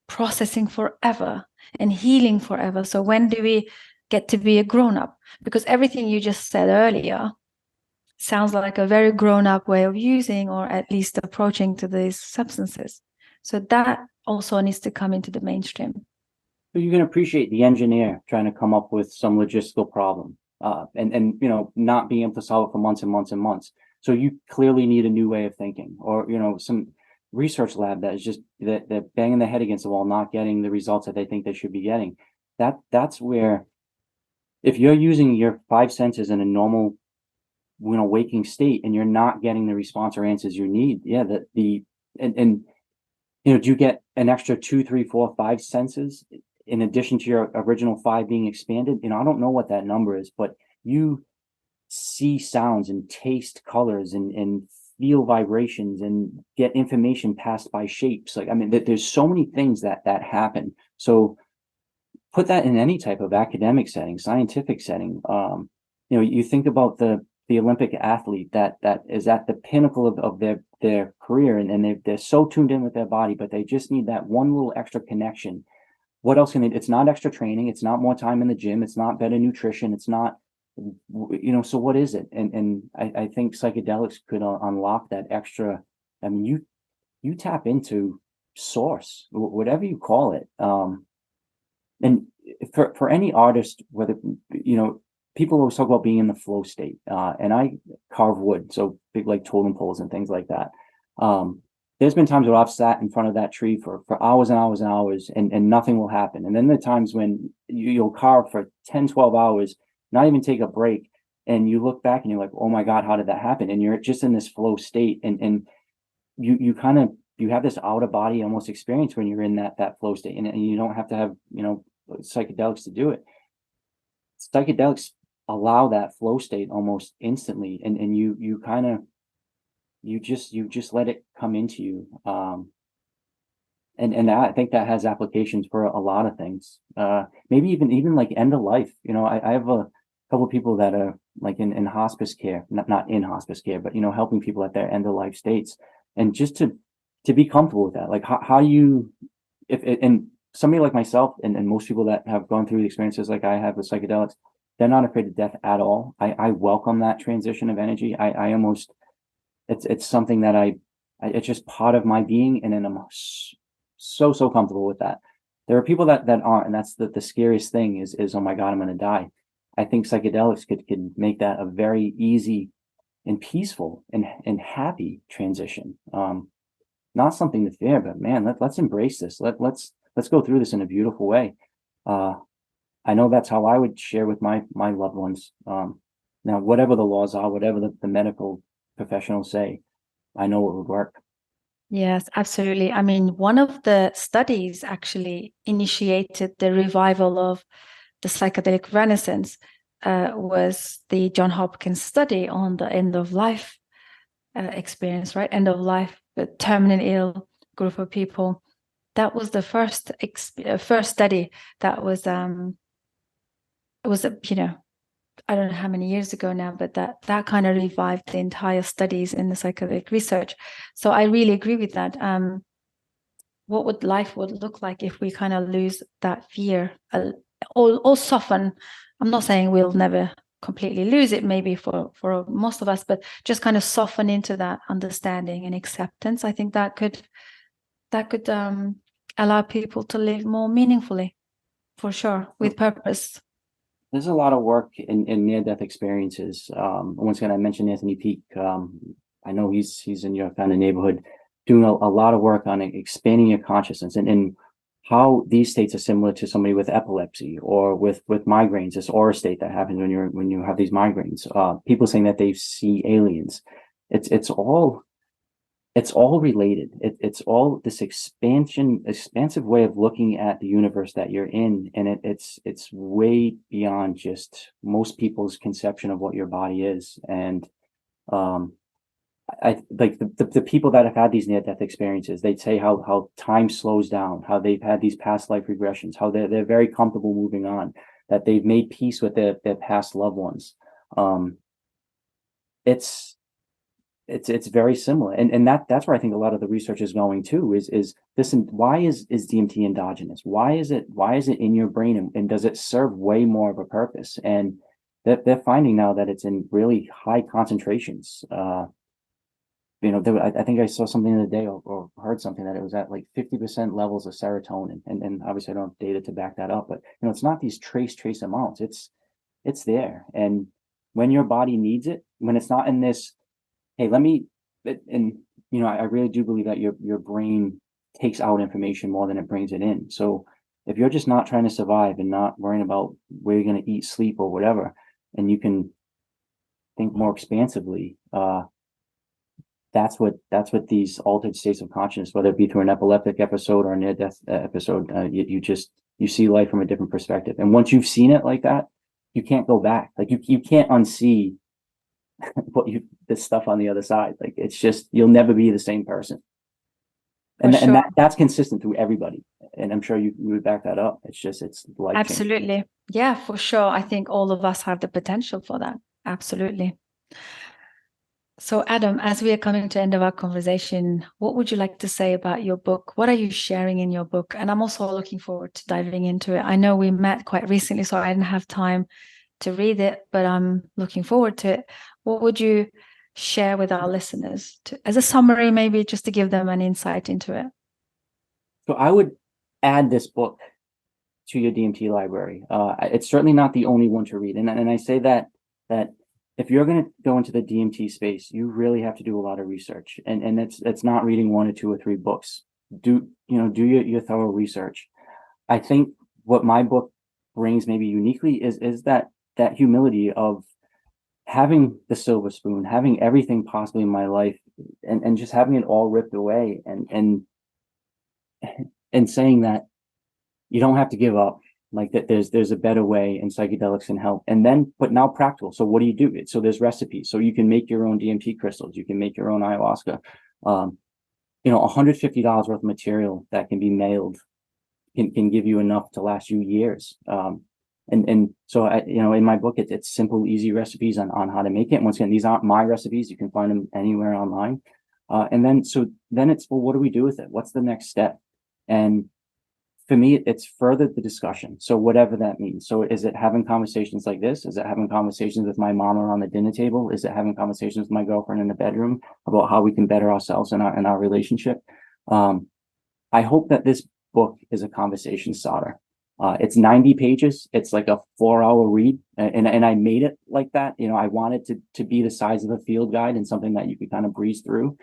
processing forever and healing forever. So when do we get to be a grown-up? Because everything you just said earlier sounds like a very grown-up way of using, or at least approaching to these substances. So that also needs to come into the mainstream. So you can appreciate the engineer trying to come up with some logistical problem, and not being able to solve it for months and months and months. So you clearly need a new way of thinking, or some research lab that is just that they're banging their head against the wall, not getting the results that they think they should be getting. That's where, if you're using your five senses in a normal, waking state, and you're not getting the response or answers you need, do you get an extra 2, 3, 4, 5 senses in addition to your original 5 being expanded? I don't know what that number is, but you see sounds and taste colors and feel vibrations and get information passed by shapes. There's so many things that happen. So put that in any type of academic setting, scientific setting. You think about the Olympic athlete that is at the pinnacle of their career, and they're so tuned in with their body, but they just need that one little extra connection. What else can they? It's not extra training. It's not more time in the gym. It's not better nutrition. It's not, so what is it? And I think psychedelics could unlock that extra. I mean, you tap into source, whatever you call it. And for any artist, whether, people always talk about being in the flow state, and I carve wood, so big like totem poles and things like that. There's been times where I've sat in front of that tree for hours and hours and hours, and nothing will happen. And then the times when you'll carve for 10, 12 hours, not even take a break, and you look back and you're like, oh my God, how did that happen? And you're just in this flow state, and you have this out of body almost experience when you're in that flow state, and you don't have to have psychedelics to do it. Psychedelics allow that flow state almost instantly, and you just let it come into you. And I think that has applications for a lot of things. Maybe even like end of life. I have a couple of people that are like in hospice care, not in hospice care, but helping people at their end of life states, and just to be comfortable with that. Like how you, and somebody like myself and most people that have gone through the experiences like I have with psychedelics, they're not afraid of death at all. I welcome that transition of energy. I almost, it's something that it's just part of my being, and then I'm so comfortable with that. There are people that aren't, and that's the scariest thing is oh my God, I'm going to die. I think psychedelics could make that a very easy and peaceful and happy transition. Not something to fear, but man, let's embrace this. Let's go through this in a beautiful way. I know that's how I would share with my loved ones. Now, whatever the laws are, whatever the medical professionals say, I know it would work. Yes, absolutely. I mean, one of the studies actually initiated the revival of the psychedelic renaissance, was the John Hopkins study on the end of life experience, right? End of life, the terminally ill group of people. That was the first study that was I don't know how many years ago now, but that kind of revived the entire studies in the psychedelic research. So I really agree with that. What would life look like if we kind of lose that fear, or soften? I'm not saying we'll never completely lose it, maybe for most of us, but just kind of soften into that understanding and acceptance. I think that could allow people to live more meaningfully, for sure, with purpose. There's a lot of work in near-death experiences. Once again, I mentioned Anthony Peake. I know he's in your kind of neighborhood, doing a lot of work on expanding your consciousness and how these states are similar to somebody with epilepsy or with migraines. This aura state that happens when you have these migraines. People saying that they see aliens. It's all related. It's all this expansive way of looking at the universe that you're in, and it's way beyond just most people's conception of what your body is. And I like the people that have had these near-death experiences. They'd say how time slows down, how they've had these past life regressions, how they're very comfortable moving on, that they've made peace with their past loved ones. It's very similar, and that's where I think a lot of the research is going too. Is this, why is DMT endogenous? Why is it in your brain, and does it serve way more of a purpose? And they're finding now that it's in really high concentrations. I think I saw something the other day or heard something that it was at like 50% levels of serotonin, and obviously I don't have data to back that up, but it's not these trace amounts. It's there, and when your body needs it, when it's not in this, hey, I really do believe that your brain takes out information more than it brings it in. So if you're just not trying to survive and not worrying about where you're going to eat, sleep, or whatever, and you can think more expansively, that's what these altered states of consciousness, whether it be through an epileptic episode or a near-death episode, you see life from a different perspective. And once you've seen it like that, you can't go back. Like you can't unsee this stuff on the other side. Like it's just, you'll never be the same person. And that's consistent through everybody. and I'm sure you would back that up. It's life changing. Absolutely. Yeah, for sure. I think all of us have the potential for that. Absolutely. So, Adam, as we are coming to the end of our conversation, what would you like to say about your book? What are you sharing in your book? And I'm also looking forward to diving into it. I know we met quite recently, so I didn't have time to read it, but I'm looking forward to it. What would you share with our listeners as a summary, maybe just to give them an insight into it? So I would add this book to your DMT library. It's certainly not the only one to read. And I say that if you're going to go into the DMT space, you really have to do a lot of research. And it's not reading 1 or 2 or 3 books. Do your thorough research. I think what my book brings maybe uniquely is that humility of having the silver spoon, having everything possibly in my life, and just having it all ripped away, and saying that you don't have to give up, like that there's a better way, and psychedelics can help. And then, but now practical. So what do you do? So there's recipes. So you can make your own DMT crystals. You can make your own ayahuasca. $150 worth of material that can be mailed can give you enough to last you years. And so in my book, it's simple, easy recipes on how to make it. And once again, these aren't my recipes. You can find them anywhere online. And then it's, well, what do we do with it? What's the next step? And for me, it's further the discussion. So whatever that means. So is it having conversations like this? Is it having conversations with my mom around the dinner table? Is it having conversations with my girlfriend in the bedroom about how we can better ourselves in our relationship? I hope that this book is a conversation starter. It's 90 pages. It's like a 4-hour read. And I made it like that. I wanted to be the size of a field guide and something that you could kind of breeze through.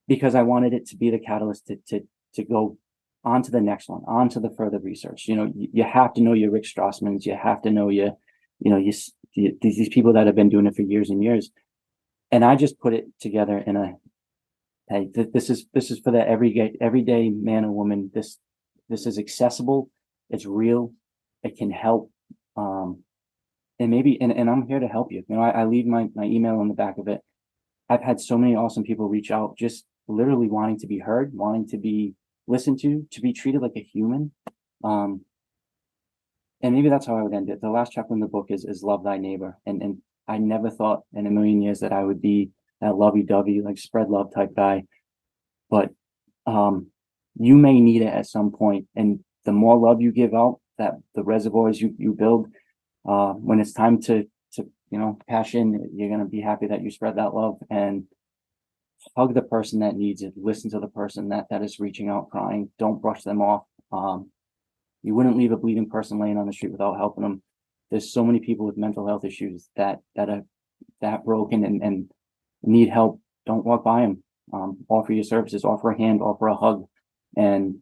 Because I wanted it to be the catalyst to go on to the next one, on to the further research. You have to know your Rick Strassmans. You have to know these people that have been doing it for years and years. And I just put it together in a, hey, this is for the everyday man or woman. This is accessible. It's real. It can help. And maybe, and I'm here to help you. I leave my email on the back of it. I've had so many awesome people reach out, just literally wanting to be heard, wanting to be listened to be treated like a human. And maybe that's how I would end it. The last chapter in the book is love thy neighbor. And I never thought in a million years that I would be that lovey-dovey, like spread love type guy. But you may need it at some point. And the more love you give out, that the reservoirs you build, when it's time to cash in, you're going to be happy that you spread that love, and hug the person that needs it. Listen to the person that is reaching out, crying. Don't brush them off. You wouldn't leave a bleeding person laying on the street without helping them. There's so many people with mental health issues that are that broken and need help. Don't walk by them. Offer your services, offer a hand, offer a hug. And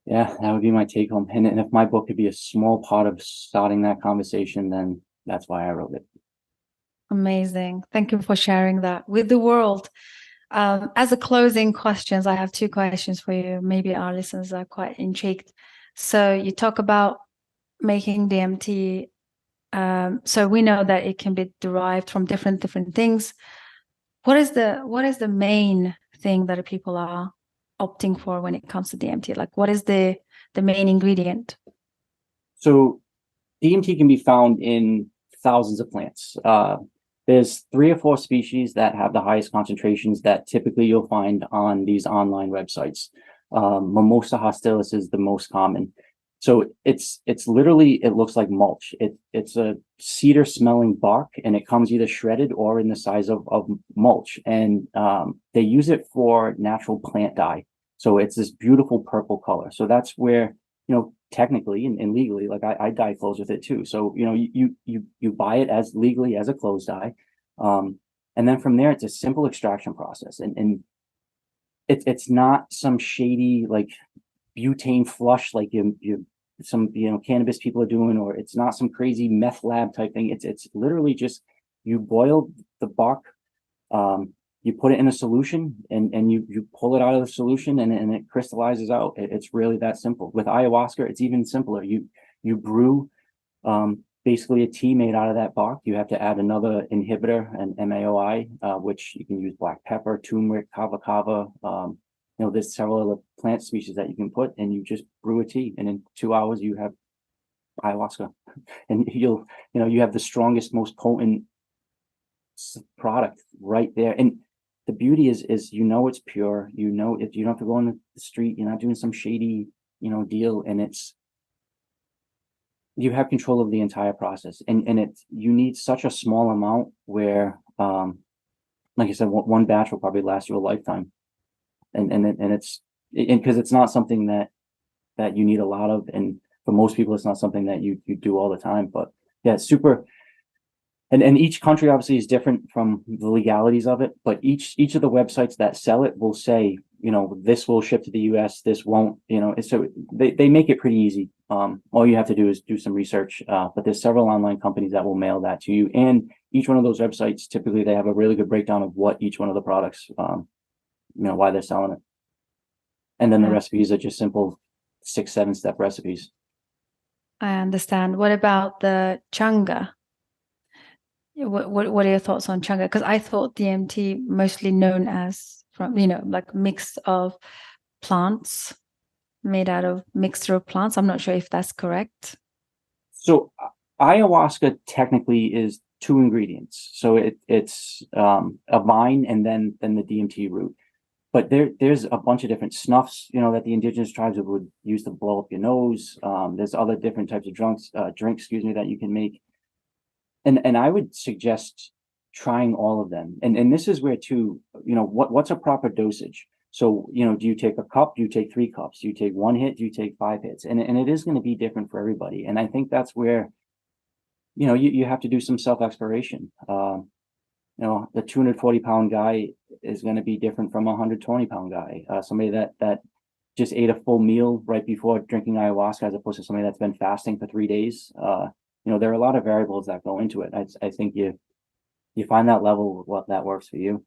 yeah, that would be my take home. And if my book could be a small part of starting that conversation, then that's why I wrote it. Amazing. Thank you for sharing that with the world. As a closing questions, I have 2 questions for you. Maybe our listeners are quite intrigued. So you talk about making DMT. So we know that it can be derived from different things. What is the main thing that people are opting for when it comes to DMT? Like, what is the main ingredient? So DMT can be found in thousands of plants. There's 3 or 4 species that have the highest concentrations that typically you'll find on these online websites. Mimosa hostilis is the most common. So it's literally, it looks like mulch. It's a cedar smelling bark, and it comes either shredded or in the size of mulch. And they use it for natural plant dye. So it's this beautiful purple color. So that's where, technically and legally, like I dye clothes with it too. So, you buy it as legally as a clothes dye. And then from there, it's a simple extraction process. And it's not some shady, like butane flush, like some cannabis people are doing, or it's not some crazy meth lab type thing. It's literally just, you boil the bark, you put it in a solution, and you pull it out of the solution, and it crystallizes out. It's really that simple. With ayahuasca, it's even simpler. You brew basically a tea made out of that bark. You have to add another inhibitor, an MAOI, which you can use black pepper, turmeric, kava, and there's several other plant species that you can put, and you just brew a tea, and in 2 hours you have ayahuasca, and you have the strongest, most potent product right there. And the beauty is it's pure. You don't have to go on the street. You're not doing some shady deal, and you have control of the entire process. And you need such a small amount where, like I said, one batch will probably last you a lifetime. And it's because it's not something that you need a lot of, and for most people it's not something that you do all the time. But yeah, it's super. And each country obviously is different from the legalities of it, but each of the websites that sell it will say, this will ship to the US, this won't, so they make it pretty easy. All you have to do is do some research, but there's several online companies that will mail that to you. And each one of those websites, typically they have a really good breakdown of what each one of the products, why they're selling it. And then the recipes are just simple 6-7 step recipes. I understand. What about the changa? What are your thoughts on changa? Because I thought DMT mostly known as from like mix of plants, made out of mixture of plants. I'm not sure if that's correct. So ayahuasca technically is 2 ingredients. So it's a vine and then the DMT root. But there's a bunch of different snuffs, that the indigenous tribes would use to blow up your nose. There's other different types of drinks, that you can make. And I would suggest trying all of them. And this is where too, what's a proper dosage? So, do you take a cup? Do you take 3 cups? Do you take 1 hit? Do you take 5 hits? And it is going to be different for everybody. And I think that's where, you have to do some self-exploration. The 240-pound guy is going to be different from a 120-pound guy. Somebody that just ate a full meal right before drinking ayahuasca, as opposed to somebody that's been fasting for 3 days. There are a lot of variables that go into it. I think you find that level, what that works for you.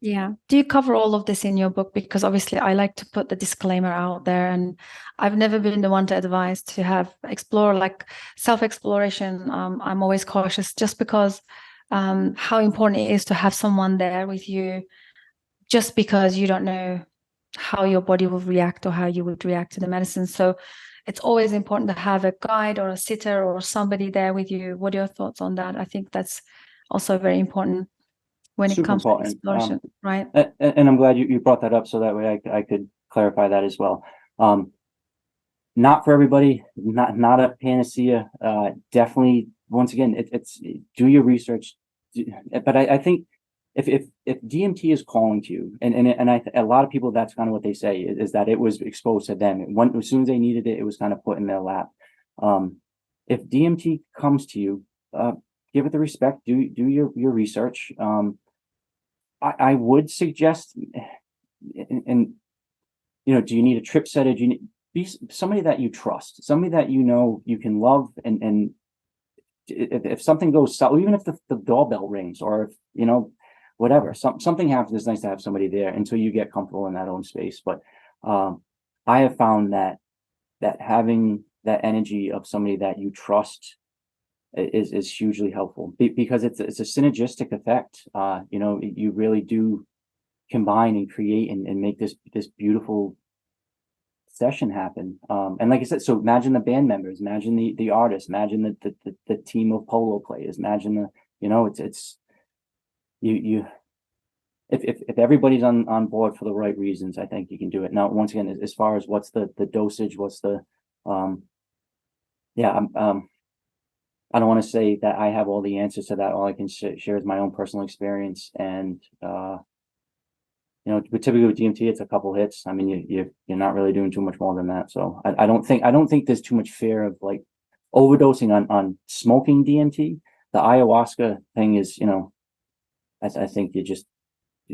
Yeah. Do you cover all of this in your book? Because obviously I like to put the disclaimer out there, and I've never been the one to advise to explore like self-exploration. I'm always cautious just because how important it is to have someone there with you, just because you don't know how your body will react or how you would react to the medicine. So it's always important to have a guide or a sitter or somebody there with you. What are your thoughts on that? I think that's also very important when it comes to exploration, right? And I'm glad you brought that up, so that way I could clarify that as well. Not for everybody, not a panacea. Definitely, once again, it's do your research. But I think if DMT is calling to you, and a lot of people, that's kind of what they say is that it was exposed to them. As soon as they needed it, it was kind of put in their lap. If DMT comes to you, give it the respect. Do your research. I would suggest, and do you need a trip setter? Do you need be somebody that you trust, somebody that you can love, and if something goes south, even if the doorbell rings, or if whatever, something happens, it's nice to have somebody there until you get comfortable in that own space. But I have found that having that energy of somebody that you trust is hugely helpful, because it's a synergistic effect. You really do combine and create and make this beautiful session happen. And like I said, so imagine the band members, imagine the artists, imagine the team of polo players, imagine if everybody's on board for the right reasons, I think you can do it. Now, once again, as far as what's the dosage, what's the I don't want to say that I have all the answers to that. All I can share is my own personal experience. And, but typically with DMT, it's a couple hits. I mean, you're not really doing too much more than that. So I don't think there's too much fear of like overdosing on smoking DMT. The ayahuasca thing is, I think you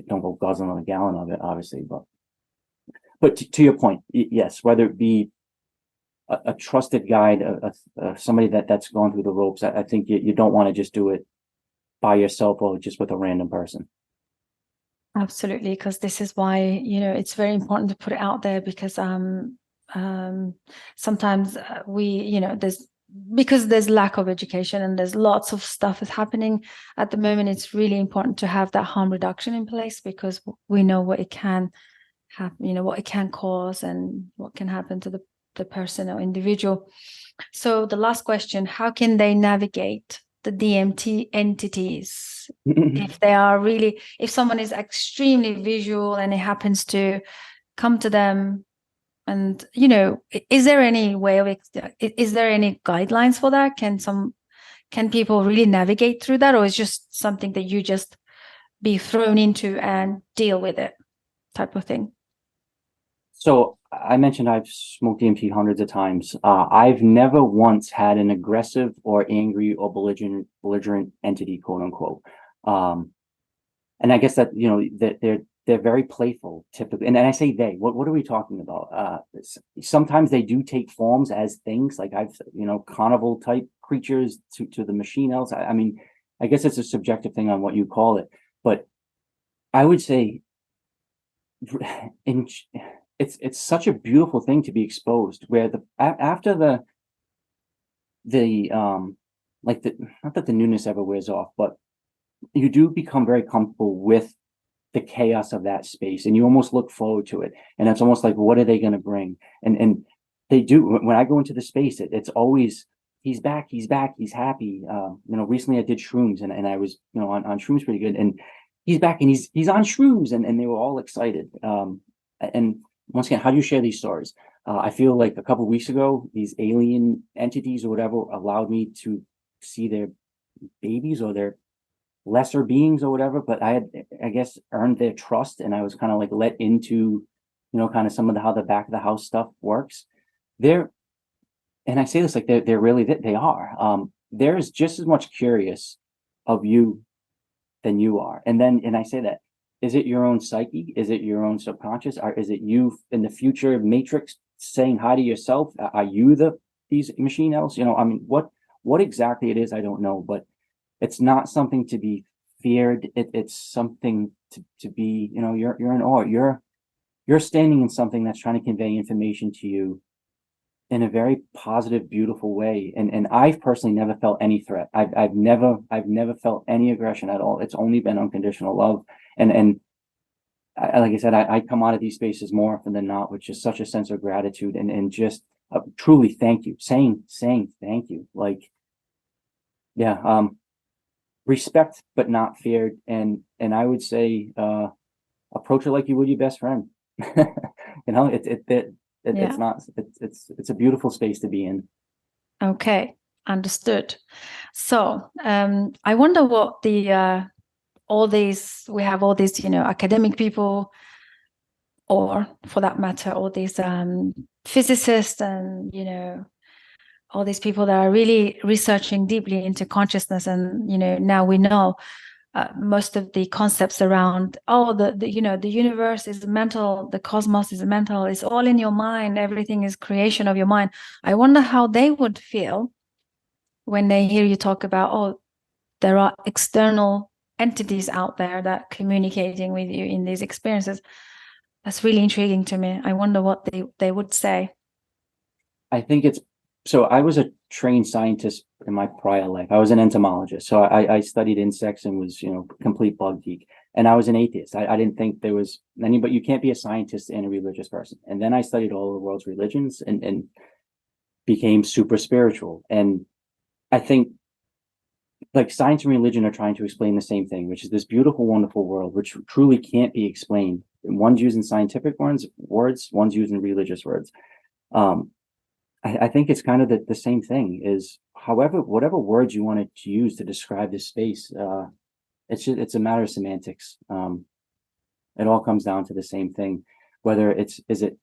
don't go guzzling on a gallon of it, obviously. But to your point, yes, whether it be a trusted guide, somebody that's gone through the ropes, I think you don't want to just do it by yourself or just with a random person. Absolutely, because this is why it's very important to put it out there, because sometimes there's lack of education and there's lots of stuff is happening at the moment. It's really important to have that harm reduction in place, because we know what it can what it can cause and what can happen to the person or individual. So the last question, how can they navigate the DMT entities if they are really, if someone is extremely visual and it happens to come to them? And, is there any way of, is there any guidelines for that? Can people really navigate through that? Or is just something that you just be thrown into and deal with it type of thing? So I mentioned I've smoked DMT hundreds of times. I've never once had an aggressive or angry or belligerent entity, quote unquote. And I guess that, that they're very playful typically. And I say they, what are we talking about? Sometimes they do take forms as things like carnival type creatures to the machine elves. I mean, I guess it's a subjective thing on what you call it, but I would say it's such a beautiful thing to be exposed where after not that the newness ever wears off, but you do become very comfortable with the chaos of that space and you almost look forward to it. And it's almost like, what are they going to bring? And they do. When I go into the space, it's always, he's back, he's happy. Recently I did shrooms and I was, on shrooms pretty good, and he's back and he's on shrooms and they were all excited. And once again, how do you share these stories? I feel like a couple of weeks ago, these alien entities or whatever allowed me to see their babies or their lesser beings or whatever, but I had, I guess, earned their trust, and I was kind of like let into, kind of some of how the back of the house stuff works. And I say this like they're really, they are. There's just as much curious of you than you are. And I say that, is it your own psyche? Is it your own subconscious? Or is it you in the future matrix saying hi to yourself? Are you these machine elves? I mean, what exactly it is, I don't know, but it's not something to be feared. It's something to be, you're in awe. You're standing in something that's trying to convey information to you in a very positive, beautiful way. And I've personally never felt any threat. I've never felt any aggression at all. It's only been unconditional love. And like I said, I come out of these spaces more often than not with just such a sense of gratitude and just truly thank you, saying thank you. Like, yeah, respect, but not feared. And I would say, approach it like you would your best friend. It's not, it's a beautiful space to be in. Okay, understood. So, I wonder what we have all these, academic people, or for that matter, all these physicists and, all these people that are really researching deeply into consciousness. And, now we know most of the concepts around, the universe is mental, the cosmos is mental, it's all in your mind, everything is creation of your mind. I wonder how they would feel when they hear you talk about, there are external entities out there that are communicating with you in these experiences. That's really intriguing to me. I wonder what they would say. I think so I was a trained scientist in my prior life. I was an entomologist. So I studied insects and was, complete bug geek. And I was an atheist. I didn't think there was any, but you can't be a scientist and a religious person. And then I studied all the world's religions and became super spiritual. And I think like science and religion are trying to explain the same thing, which is this beautiful, wonderful world, which truly can't be explained. One's using scientific words, one's using religious words. I think it's kind of the same thing is whatever words you wanted to use to describe this space, it's a matter of semantics. It all comes down to the same thing, whether is it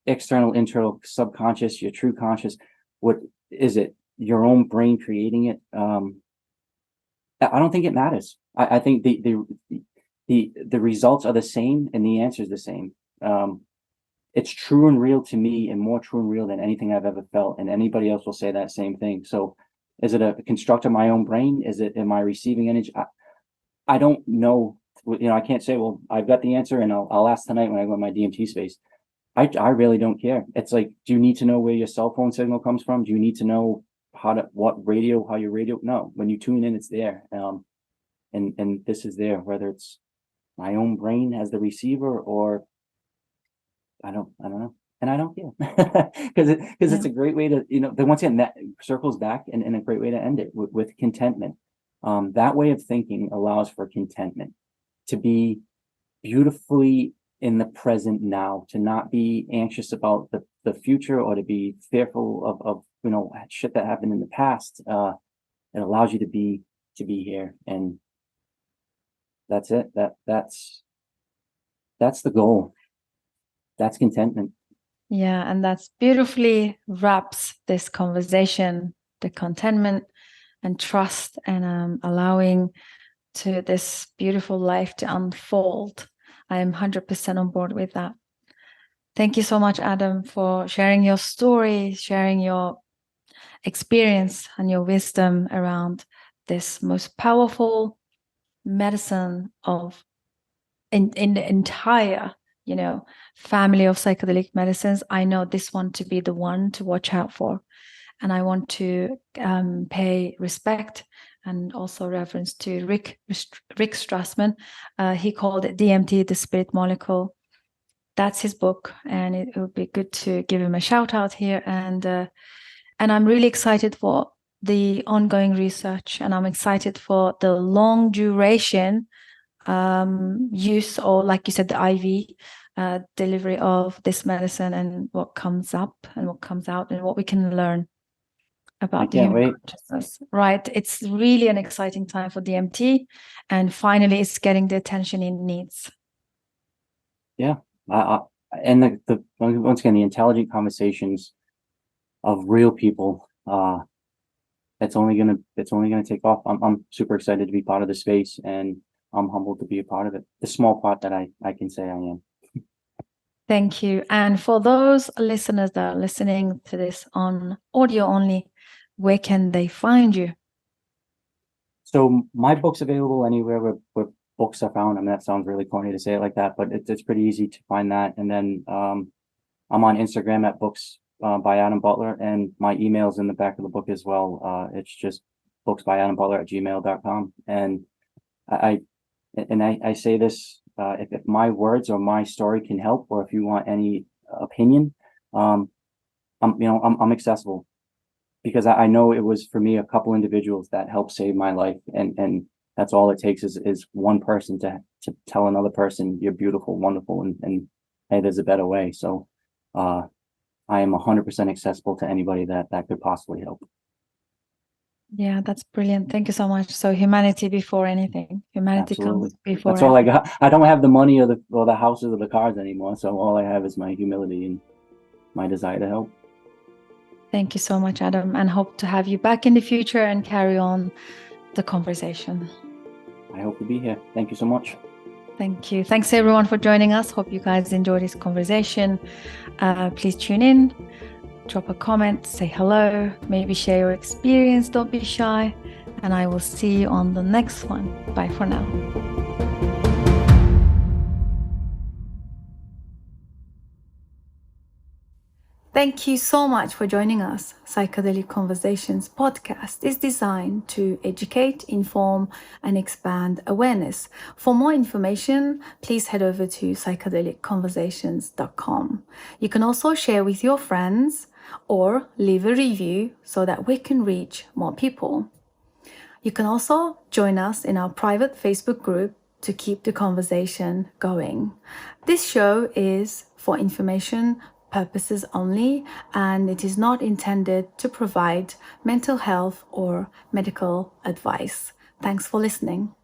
external, internal, subconscious, your true conscious, what is it, your own brain creating it? I don't think it matters. I think the results are the same and the answer is the same. It's true and real to me, and more true and real than anything I've ever felt. And anybody else will say that same thing. So is it a construct of my own brain? Am I receiving energy? I don't know. I can't say, well, I've got the answer and I'll ask tonight when I go in my DMT space. I really don't care. It's like, do you need to know where your cell phone signal comes from? Do you need to know how your radio? No, when you tune in, it's there. And this is there, whether it's my own brain as the receiver or I don't know. And I don't care. Because it's a great way to, then once again, that circles back and a great way to end it with contentment. That way of thinking allows for contentment, to be beautifully in the present now, to not be anxious about the future or to be fearful of shit that happened in the past. It allows you to be here, and that's it. That's the goal. That's contentment. Yeah, and that's beautifully wraps this conversation, the contentment and trust, and allowing to this beautiful life to unfold. I am 100% on board with that. Thank you so much, Adam, for sharing your story, sharing your experience and your wisdom around this most powerful medicine of in the entire family of psychedelic medicines. I know this one to be the one to watch out for, and I want to pay respect and also reverence to Rick Strassman. He called it DMT, the spirit molecule. That's his book, and it would be good to give him a shout out here. And I'm really excited for the ongoing research, and I'm excited for the long duration use, or like you said, the IV delivery of this medicine, and what comes up and what comes out and what we can learn about the human consciousness. Right. It's really an exciting time for DMT, and finally it's getting the attention it needs. Yeah. And the once again, the intelligent conversations of real people, it's only gonna take off. I'm super excited to be part of the space, and I'm humbled to be a part of it. The small part that I can say I am. Thank you. And for those listeners that are listening to this on audio only, where can they find you? So my book's available anywhere where books are found. I mean, that sounds really corny to say it like that, but it's pretty easy to find that. And then I'm on Instagram at books by Adam Butler, and my email's in the back of the book as well. It's just booksbyadambutler@gmail.com. And I say this, if my words or my story can help, or if you want any opinion, I'm accessible, because I know it was, for me, a couple individuals that helped save my life, and that's all it takes is one person to tell another person you're beautiful, wonderful, and hey, there's a better way. So I am 100% accessible to anybody that could possibly help. Yeah, that's brilliant. Thank you so much. So humanity before anything. Humanity Absolutely. comes before That's all I got. I don't have the money or the houses or the cars anymore. So all I have is my humility and my desire to help. Thank you so much, Adam, and hope to have you back in the future and carry on the conversation. I hope to be here. Thank you so much. Thank you. Thanks everyone for joining us. Hope you guys enjoyed this conversation. Please tune in, drop a comment, say hello, maybe share your experience. Don't be shy. And I will see you on the next one. Bye for now. Thank you so much for joining us. Psychedelic Conversations podcast is designed to educate, inform, and expand awareness. For more information, please head over to psychedelicconversations.com. You can also share with your friends or leave a review so that we can reach more people. You can also join us in our private Facebook group to keep the conversation going. This show is for information purposes only, and it is not intended to provide mental health or medical advice. Thanks for listening.